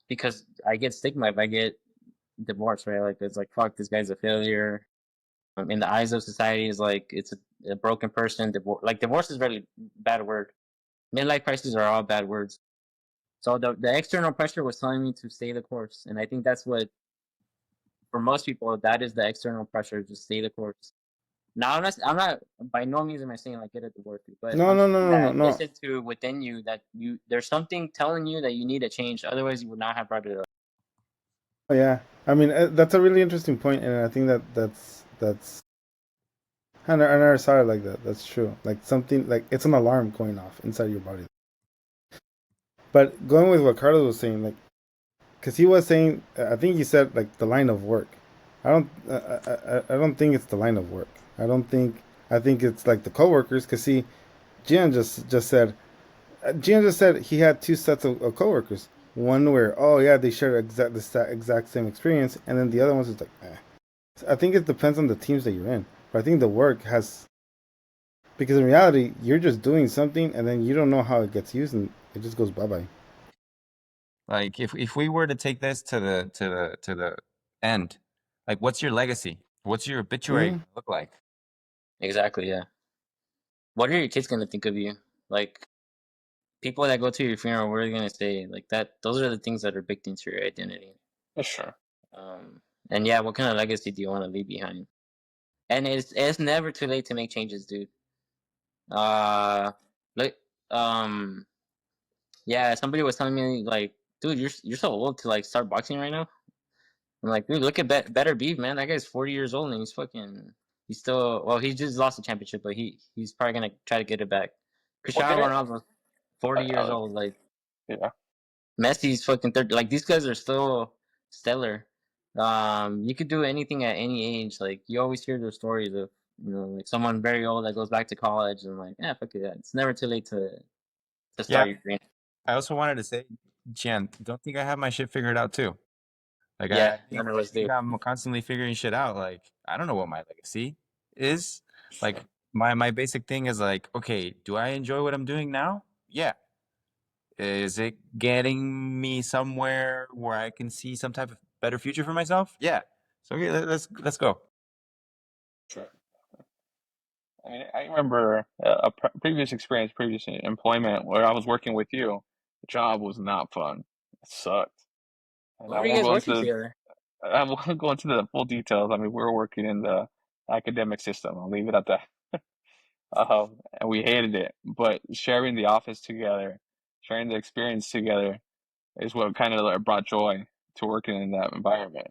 because I get stigma if I get divorced, right? Like it's like, fuck, this guy's a failure. In the eyes of society, is like it's a broken person. Divorce is a really bad word. Midlife crises are all bad words. So the external pressure was telling me to stay the course, and I think that's what for most people that is the external pressure, just stay the course. Now I'm not by no means am I saying like get a divorce, but No, I'm no, no, saying no, no, that no. listen to within you that there's something telling you that you need to change. Otherwise, you would not have brought it up. Oh yeah, I mean that's a really interesting point, and I think that that's I never saw it like that. That's true. Like something like it's an alarm going off inside your body. But going with what Carlos was saying, like, because he was saying, I think he said like the line of work. I don't think it's the line of work. I don't think. I think it's like the coworkers. Because see, Gian just said, Gian just said he had two sets of coworkers. One where oh yeah they share exact same experience, and then the other one's just like eh. I think it depends on the teams that you're in. But I think the work has because in reality you're just doing something and then you don't know how it gets used and it just goes bye bye. Like if we were to take this to the end, like what's your legacy? What's your obituary Mm-hmm. look like? Exactly. Yeah. What are your kids gonna think of you? Like people that go to your funeral, what are they gonna say? Like that. Those are the things that are baked into your identity. for sure. Um, and yeah, what kind of legacy do you want to leave behind? And it's never too late to make changes, dude. Uh, like um, yeah, somebody was telling me like, dude, you're so old to like start boxing right now. I'm like, dude, look at Better Beef, man. That guy's 40 years old and he's still well, he just lost the championship, but he's probably gonna try to get it back. What did Cristiano it? Ronaldo's 40 years old. Like Yeah. Messi's fucking 30. Like these guys are still stellar. You could do anything at any age. Like you always hear those stories of like someone very old that goes back to college and like, yeah, fuck it, it's never too late to Yeah. start your dream. I also wanted to say, Jen, don't think I have my shit figured out too. Like I Yeah, think, none of us do. I'm constantly figuring shit out. Like I don't know what my legacy is. Like my basic thing is like, okay, do I enjoy what I'm doing now? Yeah. Is it getting me somewhere where I can see some type of better future for myself? Yeah. So okay, let's go. Sure. I mean, I remember a previous experience, previous employment where I was working with you. The job was not fun. It sucked, and What were you guys working the together? I won't go into the full details. I mean, we were working in the academic system. I'll leave it at that. And we hated it. But sharing the office together, sharing the experience together, is what kind of like brought joy to working in that environment.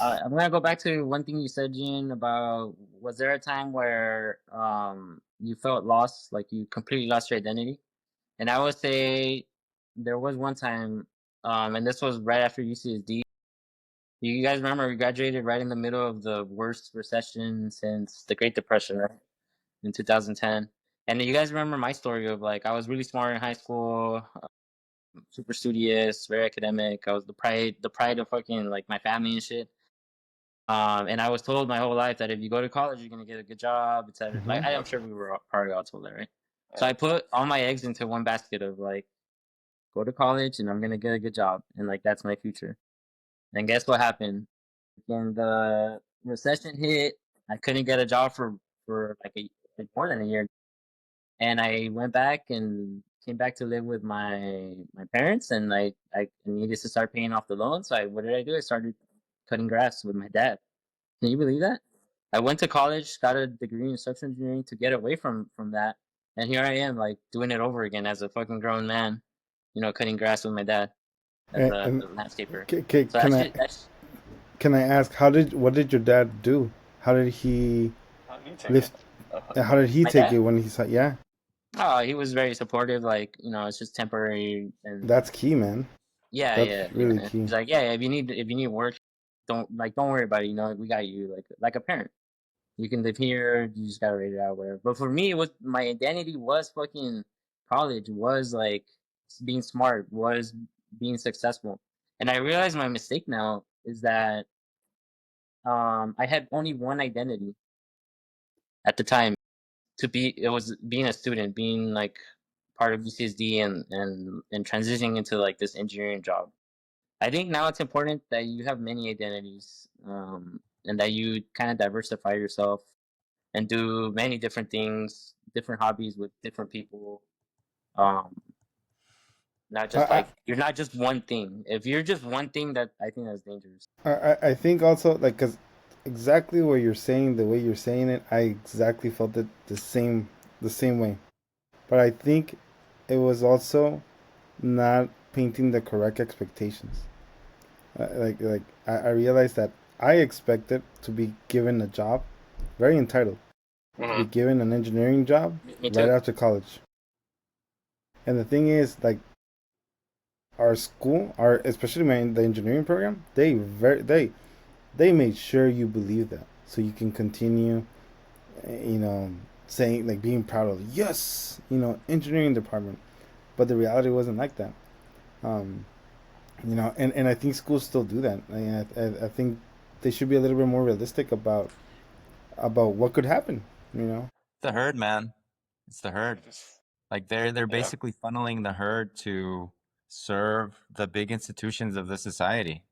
I'm gonna go back to one thing you said, Gene, about was there a time where you felt lost, like you completely lost your identity? And I would say there was one time, and this was right after UCSD. You guys remember we graduated right in the middle of the worst recession since the Great Depression, right? In 2010. And you guys remember my story of like I was really smart in high school, super studious, very academic. I was the pride of fucking like my family and shit. And I was told my whole life that if you go to college, you're gonna get a good job, etc. Like Mm-hmm. I'm sure we were all probably all told that, right? So Yeah. I put all my eggs into one basket of like go to college and I'm gonna get a good job and like that's my future. And guess what happened? When the recession hit, I couldn't get a job for like more than a year, and I went back and came back to live with my parents, and I needed to start paying off the loan. So what did I do? I started cutting grass with my dad. Can you believe that? I went to college, got a degree in structural engineering to get away from that, and here I am, like doing it over again as a fucking grown man, cutting grass with my dad as And a landscaper. So can I ask what did your dad do? How did he How do you take lift? it? How did he my take it dad. when he saw? Yeah, Oh, he was very supportive. Like, it's just temporary, and that's key, man. yeah, That's yeah, really yeah. key. He's like, yeah, if you need work, don't worry about it. We got you, like a parent. You can live here. You just gotta rate it out, whatever. But for me, it was my identity was fucking college. Was like being smart. Was being successful. And I realize my mistake now is that I had only one identity at the time. It was being a student, being like part of UCSD and transitioning into like this engineering job. I think now it's important that you have many identities, and that you kind of diversify yourself and do many different things, different hobbies with different people. Um, Not I just I, like you're not just one thing. If you're just one thing, that I think that's dangerous. I think also like because exactly what you're saying, the way you're saying it, I exactly felt it the same way. But I think it was also not painting the correct expectations. I realized that I expected to be given a job, very entitled, to be Mm-hmm. given an engineering job Me right too. after college. And the thing is, like our school, our especially the engineering program, they made sure you believe that, so you can continue, you know, saying like being proud of yes, engineering department. But the reality wasn't like that. Um, and I think schools still do that. I think they should be a little bit more realistic about what could happen. You know. The herd, man. It's the herd. Like they're Yeah. basically funneling the herd to serve the big institutions of the society.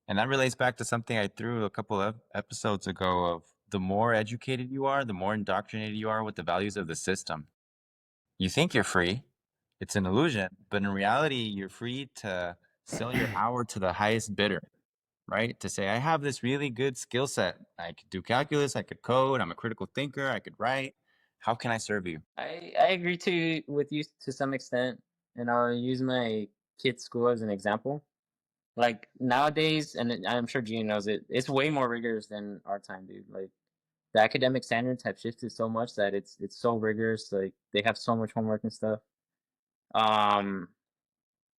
And that relates back to something I threw a couple of episodes ago of the more educated you are, the more indoctrinated you are with the values of the system. You think you're free. It's an illusion, but in reality, you're free to sell your hour to the highest bidder, right? To say, I have this really good skill set. I could do calculus, I could code, I'm a critical thinker, I could write. How can I serve you? I agree with you to some extent, and I'll use my kid's school as an example. Like nowadays, and I'm sure Gene knows it, it's way more rigorous than our time, dude. Like the academic standards have shifted so much that it's so rigorous. Like they have so much homework and stuff. Um,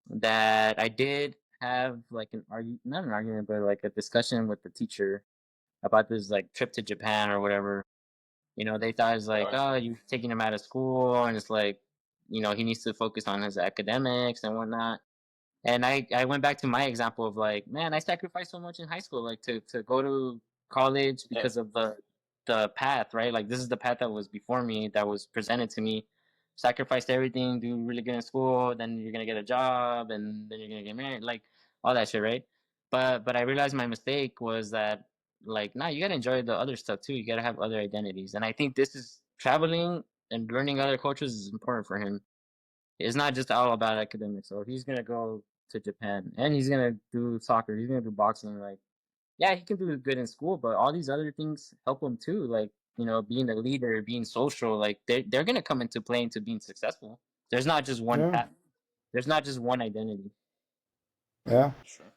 that I did have like not an argument, but like a discussion with the teacher. about this like trip to Japan or whatever. They thought it's like, oh, you're taking him out of school, and it's like, he needs to focus on his academics and whatnot. And I went back to my example of like, man, I sacrificed so much in high school, like to go to college because of the path, right? Like this is the path that was before me, that was presented to me. Sacrificed everything, do really good in school, then you're gonna get a job, and then you're gonna get married, like all that shit, right? But I realized my mistake was that like, nah, you gotta enjoy the other stuff too. You gotta have other identities, and I think this is traveling and learning other cultures is important for him. It's not just all about academics. So if he's gonna go to Japan and he's gonna do soccer, he's gonna do boxing, like yeah, he can do good in school, but all these other things help him too. Like, being a leader, being social, like they're gonna come into play into being successful. There's not just one Yeah, path. There's not just one identity. yeah. Sure.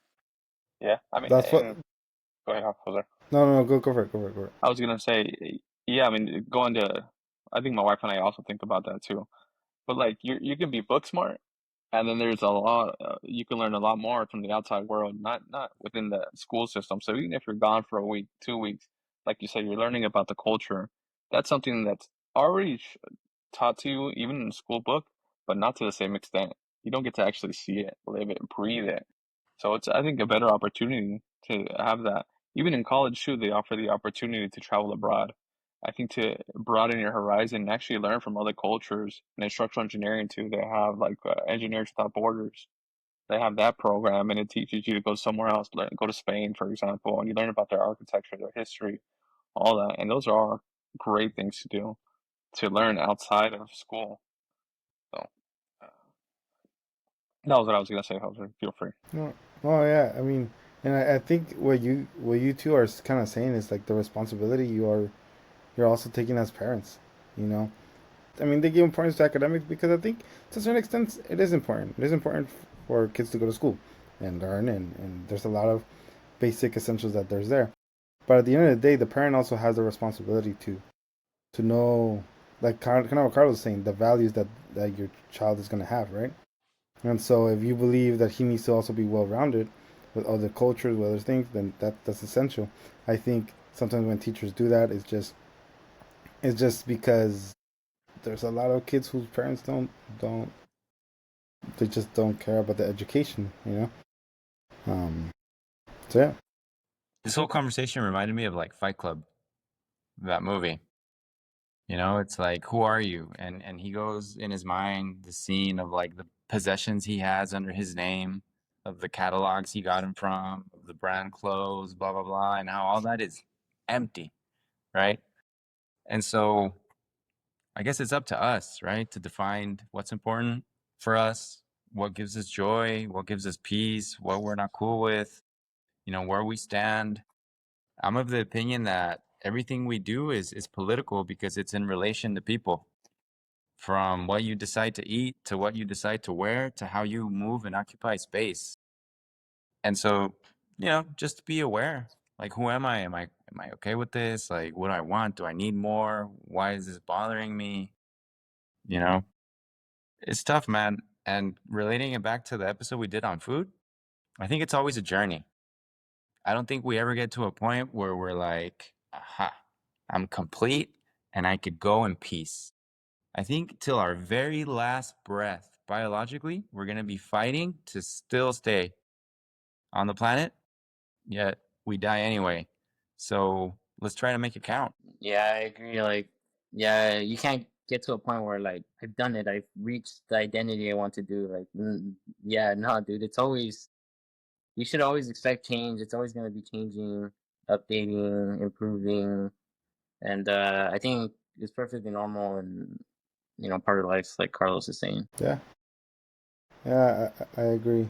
Yeah, I mean, That's what. and go ahead, Jose. No, go for it, go for it, go for it. I was gonna say, yeah, I mean, going to, I think my wife and I also think about that too. But like, you can be book smart, and then there's a lot, you can learn a lot more from the outside world, not within the school system. So even if you're gone for a week, 2 weeks, like you said, you're learning about the culture. That's something that's already taught to you, even in the school book, but not to the same extent. You don't get to actually see it, live it, breathe it. So it's, I think, a better opportunity to have that. Even in college too, they offer the opportunity to travel abroad. I think to broaden your horizon and actually learn from other cultures. And in structural engineering too, they have like Engineers Without Borders. They have that program, and it teaches you to go somewhere else, go to Spain, for example, and you learn about their architecture, their history, all that. And those are great things to do, to learn outside of school. So uh, that was what I was gonna say. Jose, feel free. No, oh yeah. I mean, and I think what you two are kind of saying is like the responsibility you're also taking as parents. You know, I mean, they give importance to academics because I think to a certain extent it is important. It is important for kids to go to school and learn, and there's a lot of basic essentials that there's there. But at the end of the day, the parent also has the responsibility to know, like kind of what Carlos was saying, the values that your child is going to have, right? And so if you believe that he needs to also be well rounded with other cultures, with other things, then that's essential. I think sometimes when teachers do that, it's just because there's a lot of kids whose parents don't they just don't care about the education, you know. Um, so yeah, This whole conversation reminded me of like Fight Club, that movie. It's like, who are you? And he goes in his mind the scene of like the possessions he has under his name, of the catalogs he got him from, of the brand clothes, blah blah blah, and how all that is empty, right? And so I guess it's up to us, right, to define what's important for us, what gives us joy, what gives us peace, what we're not cool with, where we stand. I'm of the opinion that everything we do is political because it's in relation to people. From what you decide to eat, to what you decide to wear, to how you move and occupy space. And so, just be aware. Like, who am I? Am I okay with this? Like, what do I want? Do I need more? Why is this bothering me? You know, it's tough, man. And relating it back to the episode we did on food, I think it's always a journey. I don't think we ever get to a point where we're like, aha, I'm complete and I could go in peace. I think till our very last breath, biologically, we're going to be fighting to still stay on the planet, yet we die anyway. So let's try to make it count. Yeah, I agree. Like, yeah, you can't get to a point where like I've done it. I've reached the identity I want to do. Like, yeah, no, dude. It's always You should always expect change. It's always gonna be changing, updating, improving, and I think it's perfectly normal and part of life, like Carlos is saying. yeah, yeah. I agree.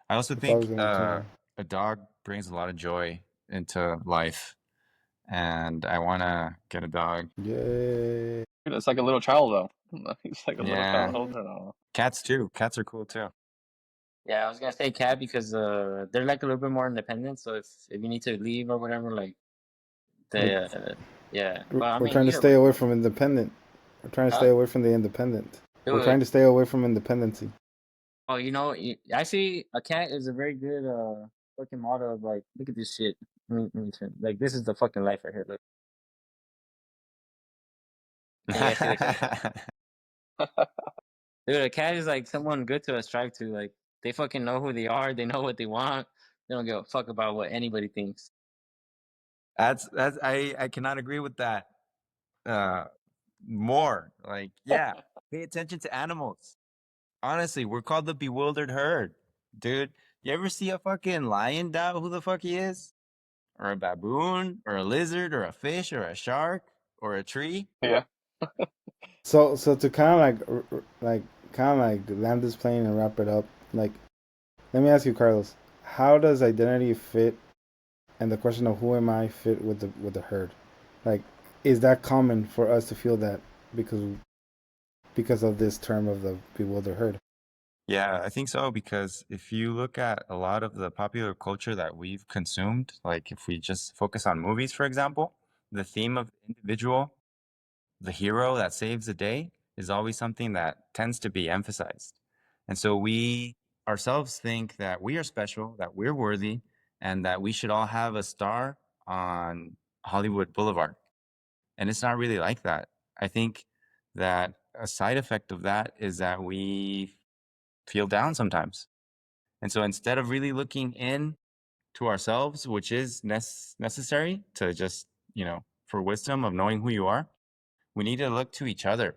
I also It's always think gonna be changing. a dog brings a lot of joy into life, and I want to get a dog. Yay! It's like a little child though. It's like a little child Yeah, holding it all. cats too. Cats are cool too. Yeah, I was gonna say cat because they're like a little bit more independent. So if you need to leave or whatever, like Like they yeah. But I we're mean trying to either stay way, away from independent. We're trying to huh? stay away from the independent. Do We're trying it. to stay away from independency. Oh, actually, a cat is a very good fucking motto of like, look at this shit. Like this is the fucking life right here. Look, can you guys see the cat? Dude, a cat is like someone good to strive to. Like they fucking know who they are. They know what they want. They don't give a fuck about what anybody thinks. That's I cannot agree with that. More like, yeah, pay attention to animals. Honestly, we're called the bewildered herd, dude. You ever see a fucking lion doubt who the fuck he is? Or a baboon, or a lizard, or a fish, or a shark, or a tree? Yeah. So to kind of like land this plane and wrap it up. Like, let me ask you, Carlos, how does identity fit, and the question of who am I fit with the herd? Like, is that common for us to feel that because of this term of the bewildered herd? Yeah, I think so, because if you look at a lot of the popular culture that we've consumed, like if we just focus on movies, for example, the theme of the individual, the hero that saves the day, is always something that tends to be emphasized. And so we ourselves think that we are special, that we're worthy, and that we should all have a star on Hollywood Boulevard. And it's not really like that. I think that a side effect of that is that we feel down sometimes. And so instead of really looking in to ourselves, which is necessary to just, for wisdom of knowing who you are, we need to look to each other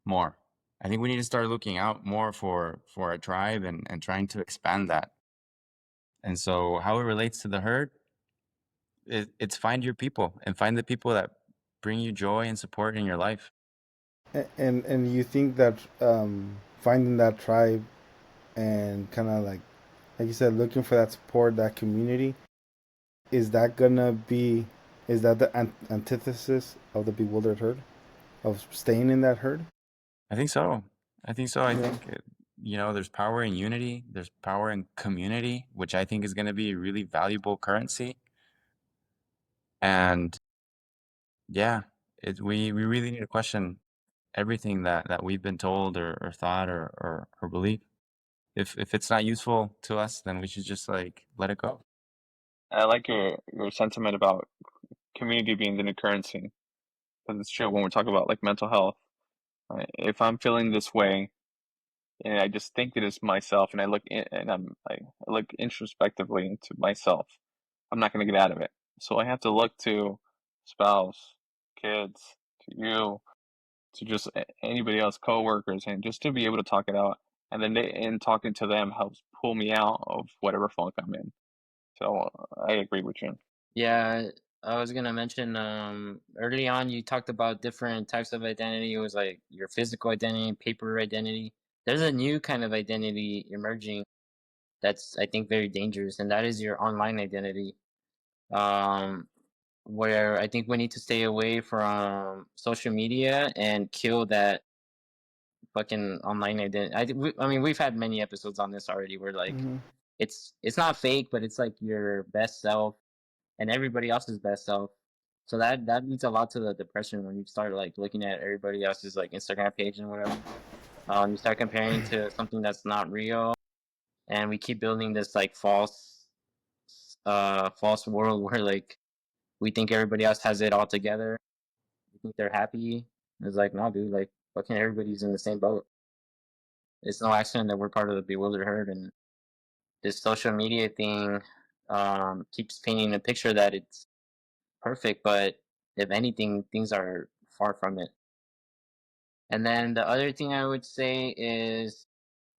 more. I think we need to start looking out more for a tribe and trying to expand that. And so how it relates to the herd, it's find your people and find the people that bring you joy and support in your life. And you think that finding that tribe and kind of like you said, looking for that support, that community, is that gonna be is that the antithesis of the bewildered herd, of staying in that herd? I think so. I think so. I Yeah. think, there's power in unity, there's power in community, which I think is going to be a really valuable currency. And yeah, we really need to question everything that we've been told or thought or believe. If it's not useful to us, then we should just like let it go. I like your sentiment about community being the new currency, because it's true when we're talking about like mental health. Right? If I'm feeling this way and I just think that it's myself, and I look in, and I look introspectively into myself, I'm not going to get out of it. So I have to look to spouse, kids, to you, to just anybody else, coworkers, and just to be able to talk it out. And then in talking to them helps pull me out of whatever funk I'm in. So I agree with you. Yeah, I was gonna mention early on you talked about different types of identity. It was like your physical identity, paper identity. There's a new kind of identity emerging that's I think very dangerous, and that is your online identity. Um, where I think we need to stay away from social media and kill that fucking online identity. I mean, we've had many episodes on this already where like Mm-hmm. it's not fake, but it's like your best self and everybody else's best self. So that leads a lot to the depression when you start like looking at everybody else's like Instagram page and whatever. You start comparing to something that's not real, and we keep building this like false world where like we think everybody else has it all together. We think they're happy. It's like no, dude. Like fucking everybody's in the same boat. It's no accident that we're part of the bewildered herd, and this social media thing keeps painting a picture that it's perfect, but if anything, things are far from it. And then the other thing I would say is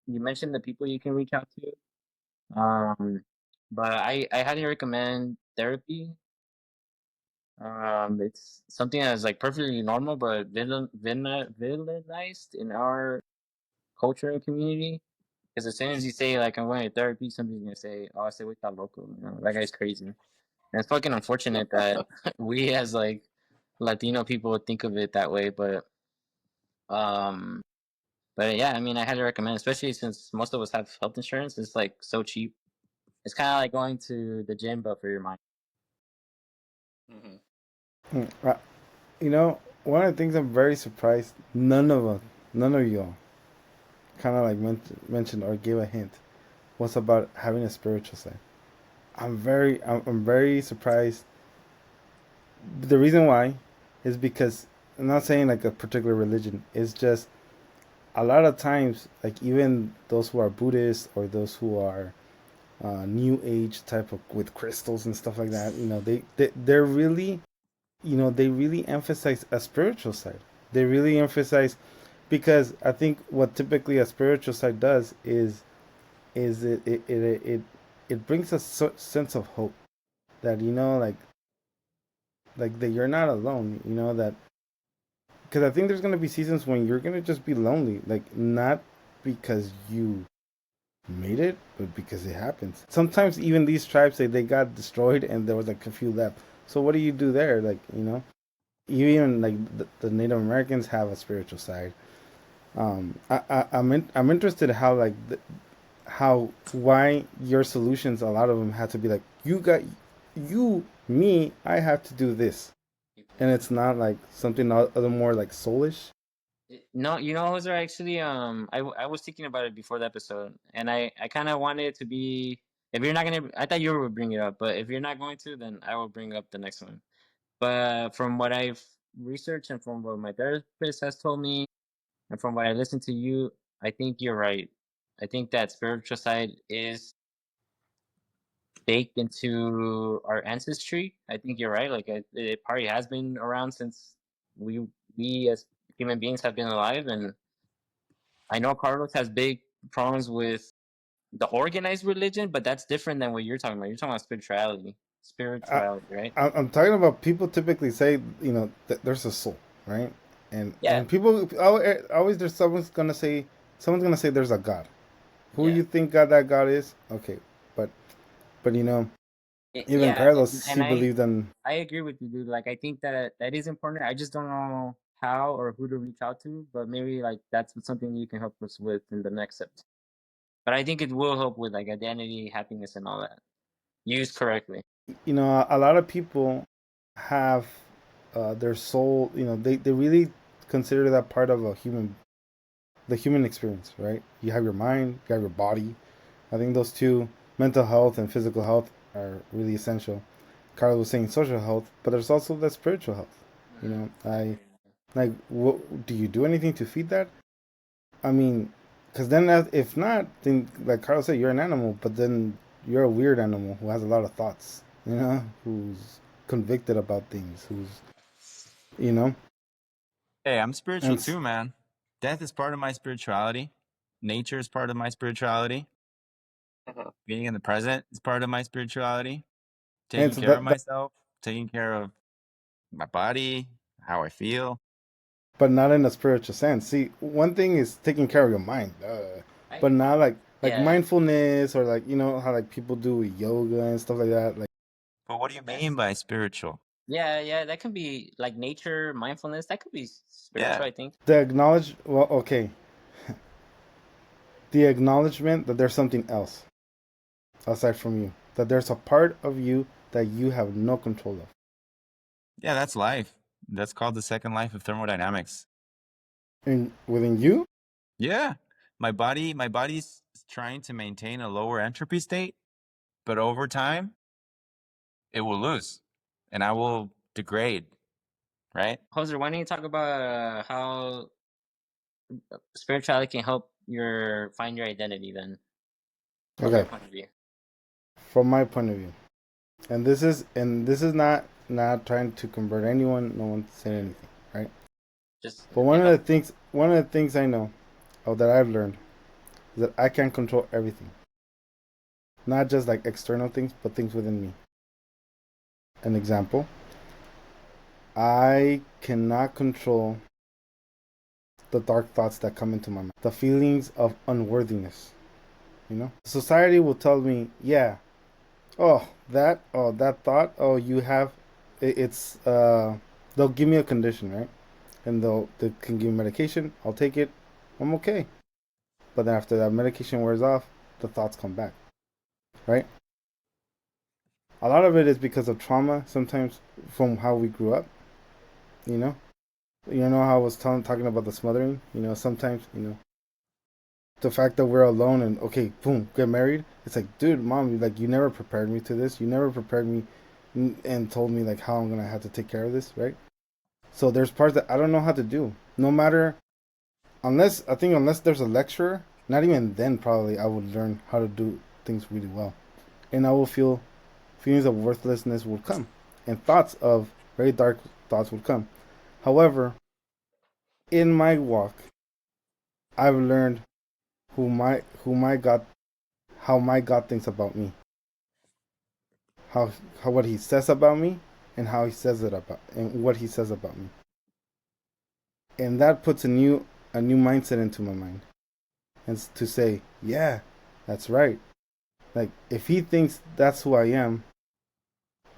you mentioned the people you can reach out to. But I highly recommend therapy. It's something that's like perfectly normal, but villainized in our culture and community. Because as soon as you say like I'm going to therapy, somebody's gonna say, "Oh, I say with that local," that guy's crazy. And it's fucking unfortunate that we as like Latino people think of it that way, um, but yeah, I mean, I highly recommend, especially since most of us have health insurance. It's like so cheap. It's kind of like going to the gym, but for your mind. Mm-hmm. You know, one of the things I'm very surprised none of y'all, kind of like mentioned or gave a hint, was about having a spiritual side. I'm very surprised. The reason why is because I'm not saying like a particular religion. It's just a lot of times, like even those who are Buddhists or those who are New Age type of with crystals and stuff like that, they're really, they really emphasize a spiritual side. They really emphasize because I think what typically a spiritual side does is it brings a sense of hope that like that you're not alone. That because I think there's gonna be seasons when you're gonna just be lonely, like not because you made it, but because it happens. Sometimes even these tribes they got destroyed and there was like a few left. So what do you do there? Like even like the Native Americans have a spiritual side. I'm interested how like how why your solutions a lot of them had to be like you got you me I have to do this, and it's not like something other more like soulish. No, those are actually I was thinking about it before the episode, and I kind of wanted it to be, if you're not gonna, I thought you would bring it up, but if you're not going to, then I will bring up the next one. But from what I've researched and from what my therapist has told me, and from what I listened to you, I think you're right. I think that spiritual side is baked into our ancestry. I think you're right. Like it probably has been around since we we as human beings have been alive, and I know Carlos has big problems with the organized religion, but that's different than what you're talking about. You're talking about spirituality. I, Spirituality, right? I'm talking about people typically say there's a soul, right? Yeah, And people always there's someone's gonna say there's a God. Who yeah. you think God that God is? Okay, but but even Yeah, Carlos and he believed in. I agree with you, dude. Like I think that that is important. I just don't know how or who to reach out to, but maybe like that's something you can help us with in the next episode. But I think it will help with like identity, happiness, and all that. Used correctly. A lot of people have their soul. They really consider that part of the human experience, right? You have your mind, you have your body. I think those two, mental health and physical health, are really essential. Carl was saying social health, but there's also the spiritual health. I like. What do you do anything to feed that? I mean, because then if not, then like Carl said, you're an animal, but then you're a weird animal who has a lot of thoughts. Who's convicted about things. Who's you know, Hey, I'm spiritual and too, man. Death is part of my spirituality. Nature is part of my spirituality. Mhm. Being in the present is part of my spirituality. and Taking so care of that myself, taking care of my body, how I feel. but not in a spiritual sense. See, one thing is taking care of your mind, I but not like Yeah. mindfulness or like how like people do with yoga and stuff like that. Like But what do you mean by spiritual? Yeah, yeah, that can be like nature, mindfulness. That could be Yeah. spiritual, I think. the acknowledge, well, okay, the acknowledgement that there's something else aside from you, that there's a part of you that you have no control of, Yeah, that's life. That's called the second life of thermodynamics. and within you. Yeah. My body's trying to maintain a lower entropy state, but over time it will lose and I will degrade, right? Jose, why don't you talk about how spirituality can help your find your identity then, from your Okay, point of view? from my point of view, and this is not trying to convert anyone. No one's saying anything, right? Just But yeah, help. one of the things I know, or that I've learned, is that I can't control everything. Not just like external things, but things within me. An example, I cannot control the dark thoughts that come into my mind. The feelings of unworthiness. Society will tell me, yeah, oh that thought, oh you have, it's they'll give me a condition, right? And they can give me medication. I'll take it. I'm okay. But then after that medication wears off, the thoughts come back, right? A lot of it is because of trauma, sometimes from how we grew up. You know, how I was talking about the smothering. Sometimes the fact that we're alone and okay, boom, get married. It's like, dude, mom, like you never prepared me to this. You never prepared me and told me like how I'm gonna have to take care of this, right? So there's parts that I don't know how to do. No matter unless there's a lecturer, not even then probably I would learn how to do things really well, and I will feel feelings of worthlessness will come, and thoughts of very dark thoughts will come. However, in my walk, I've learned who my God how my God thinks about me, how how what He says about me, and how He says it about and what He says about me, and that puts a new mindset into my mind, and to say, yeah, that's right. Like if He thinks that's who I am,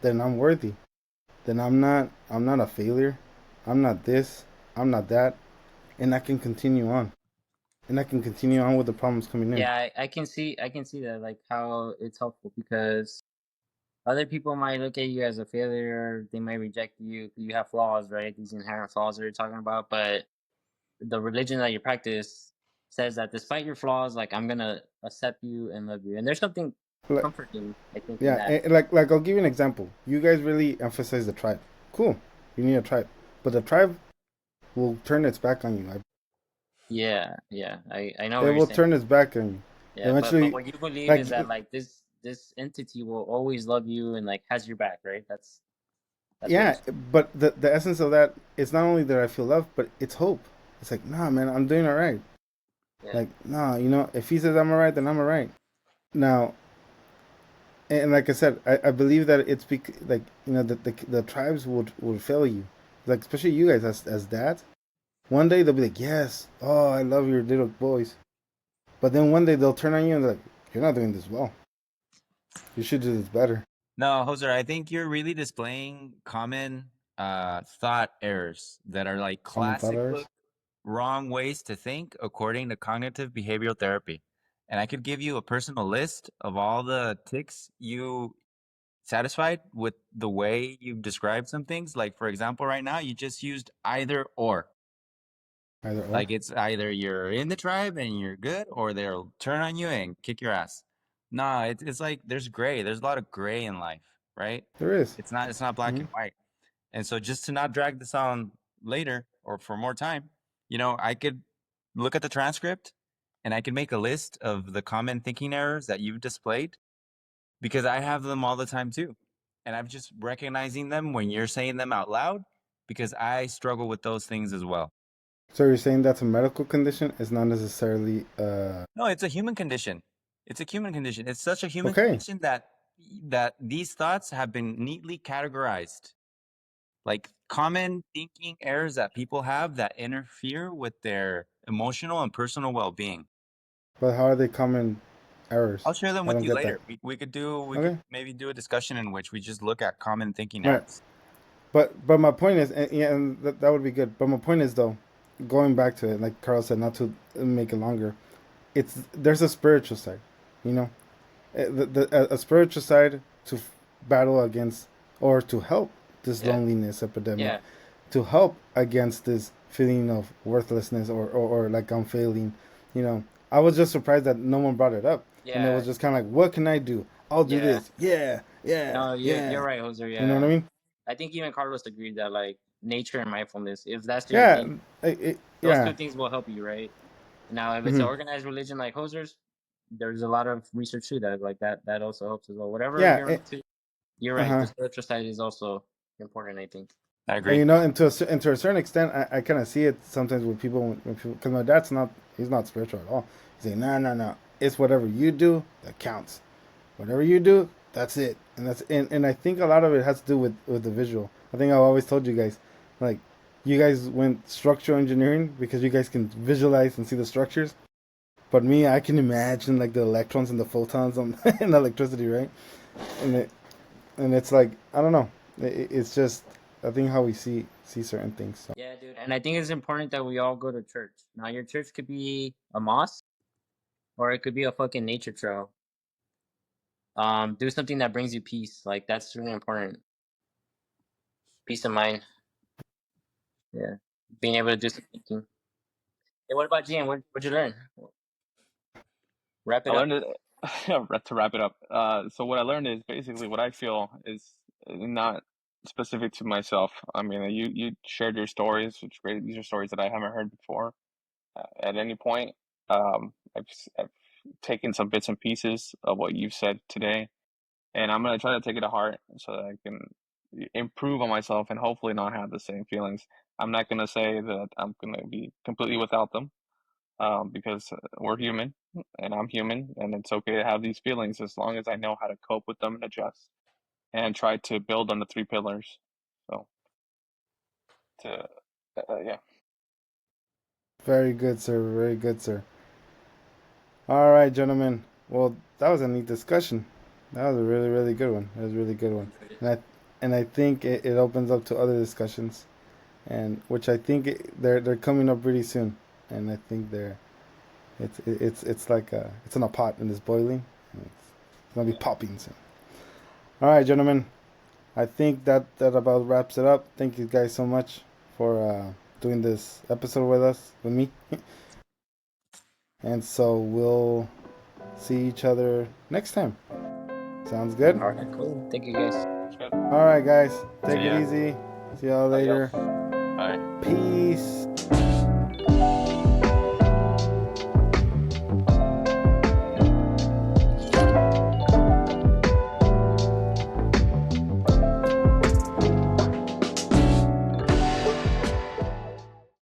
then I'm worthy. Then I'm not a failure. I'm not this. I'm not that, and I can continue on, and I can continue on with the problems coming in. Yeah, I can see that, like how it's helpful because other people might look at you as a failure. They might reject you. You have flaws, right? These inherent flaws that you're talking about. But the religion that you practice says that despite your flaws, like I'm gonna accept you and love you. And there's something Like, comforting, I think, in yeah, that. like I'll give you an example. You guys really emphasize the tribe. Cool, you need a tribe, but the tribe will turn its back on you. Yeah, yeah. I know what It you're will saying. turn its back on you. Yeah, but Eventually, what you believe like is that like this entity will always love you and like has your back, right? That's what you're yeah, saying. but the essence of that is not only that I feel love, but it's hope. It's like, nah, man, I'm doing all right. Yeah. Like, nah, if he says I'm all right, then I'm all right. Now, and like I said, I believe that like the tribes would fail you, like especially you guys as dads. One day they'll be like, yes, oh, I love your little boys, but then one day they'll turn on you and they're like, you're not doing this well. You should do this better. No, Jose, I think you're really displaying common thought errors that are like Common thought classic errors. look wrong ways to think according to cognitive behavioral therapy. And I could give you a personal list of all the ticks you satisfied with the way you've described some things. Like, for example, right now, you just used either or. Either or. Like, it's either you're in the tribe and you're good, or they'll turn on you and kick your ass. Nah, it's like there's gray. There's a lot of gray in life, right? There is. It's not black Mm-hmm. and white. And so just to not drag this on later or for more time, I could look at the transcript and I can make a list of the common thinking errors that you've displayed because I have them all the time too. And I'm just recognizing them when you're saying them out loud because I struggle with those things as well. So you're saying that's a medical condition? It's not necessarily No, it's a human condition. It's a human condition. It's such a human okay. condition that these thoughts have been neatly categorized. Like common thinking errors that people have that interfere with their emotional and personal well-being. But how are they common errors? I'll share them I with don't you get that. later. We could Okay. maybe do a discussion in which we just look at common thinking Right. errors. But my point is, and, yeah, and that would be good. But my point is though, going back to it, like Carl said, not to make it longer. There's a spiritual side, you know, a spiritual side to battle against or to help this Yeah. loneliness epidemic, Yeah. to help against this feeling of worthlessness or like I'm failing. You know, I was just surprised that no one brought it up, and it Yeah. was just kind of like, what can I do? I'll do Yeah. this. Yeah, yeah, No, you're yeah. right, Jose. You know what I Yeah. mean? I think even Carlos agreed that like nature and mindfulness, if that's your Yeah, thing, those yeah. two things will help you, right? Now, if it's an Hmm. organized religion like Hoser's, there's a lot of research too that like that also helps as well. Whatever Yeah. you're into, you're Uh right. The huh. spiritual side is also important, I think. I And agree. and to a certain extent, I kind of see it sometimes with people because my dad's not he's not spiritual at all. He's like, no, no, no. It's whatever you do that counts. Whatever you do, that's it. And I think a lot of it has to do with the visual. I think I've always told you guys, like, you guys went structural engineering because you guys can visualize and see the structures. But me, I can imagine like the electrons and the photons on in electricity, right? And it's like I don't know. It's just I think how we see certain things. So. Yeah, dude. And I think it's important that we all go to church. Now, your church could be a mosque or it could be a fucking nature trail. Do something that brings you peace. Like that's really important. Peace of mind. Yeah. Being able to do some thinking. Hey, what about Gian? What'd you learn? Wrap it I up. learned it to wrap it up. So what I learned is basically what I feel is not specific to myself. I mean, you shared your stories, which is great. These are stories that I haven't heard before at any point. I've taken some bits and pieces of what you've said today, and I'm gonna try to take it to heart so that I can improve on myself and hopefully not have the same feelings. I'm not gonna say that I'm gonna be completely without them, because we're human and I'm human, and it's okay to have these feelings as long as I know how to cope with them and adjust and try to build on the three pillars. So, yeah. Very good, sir. Very good, sir. All right, gentlemen. Well, that was a neat discussion. That was a really, really good one. That was a really good one. Enjoyed it. And I think it opens up to other discussions, and which I think they're coming up pretty soon. And I think it's like it's in a pot and it's boiling. And it's gonna be popping soon. All right, gentlemen. I think that about wraps it up. Thank you guys so much for doing this episode with us, with me. And so we'll see each other next time. Sounds good? All right, cool. Thank you, guys. All right, guys. Take See it ya. easy. See y'all later. Bye. Peace.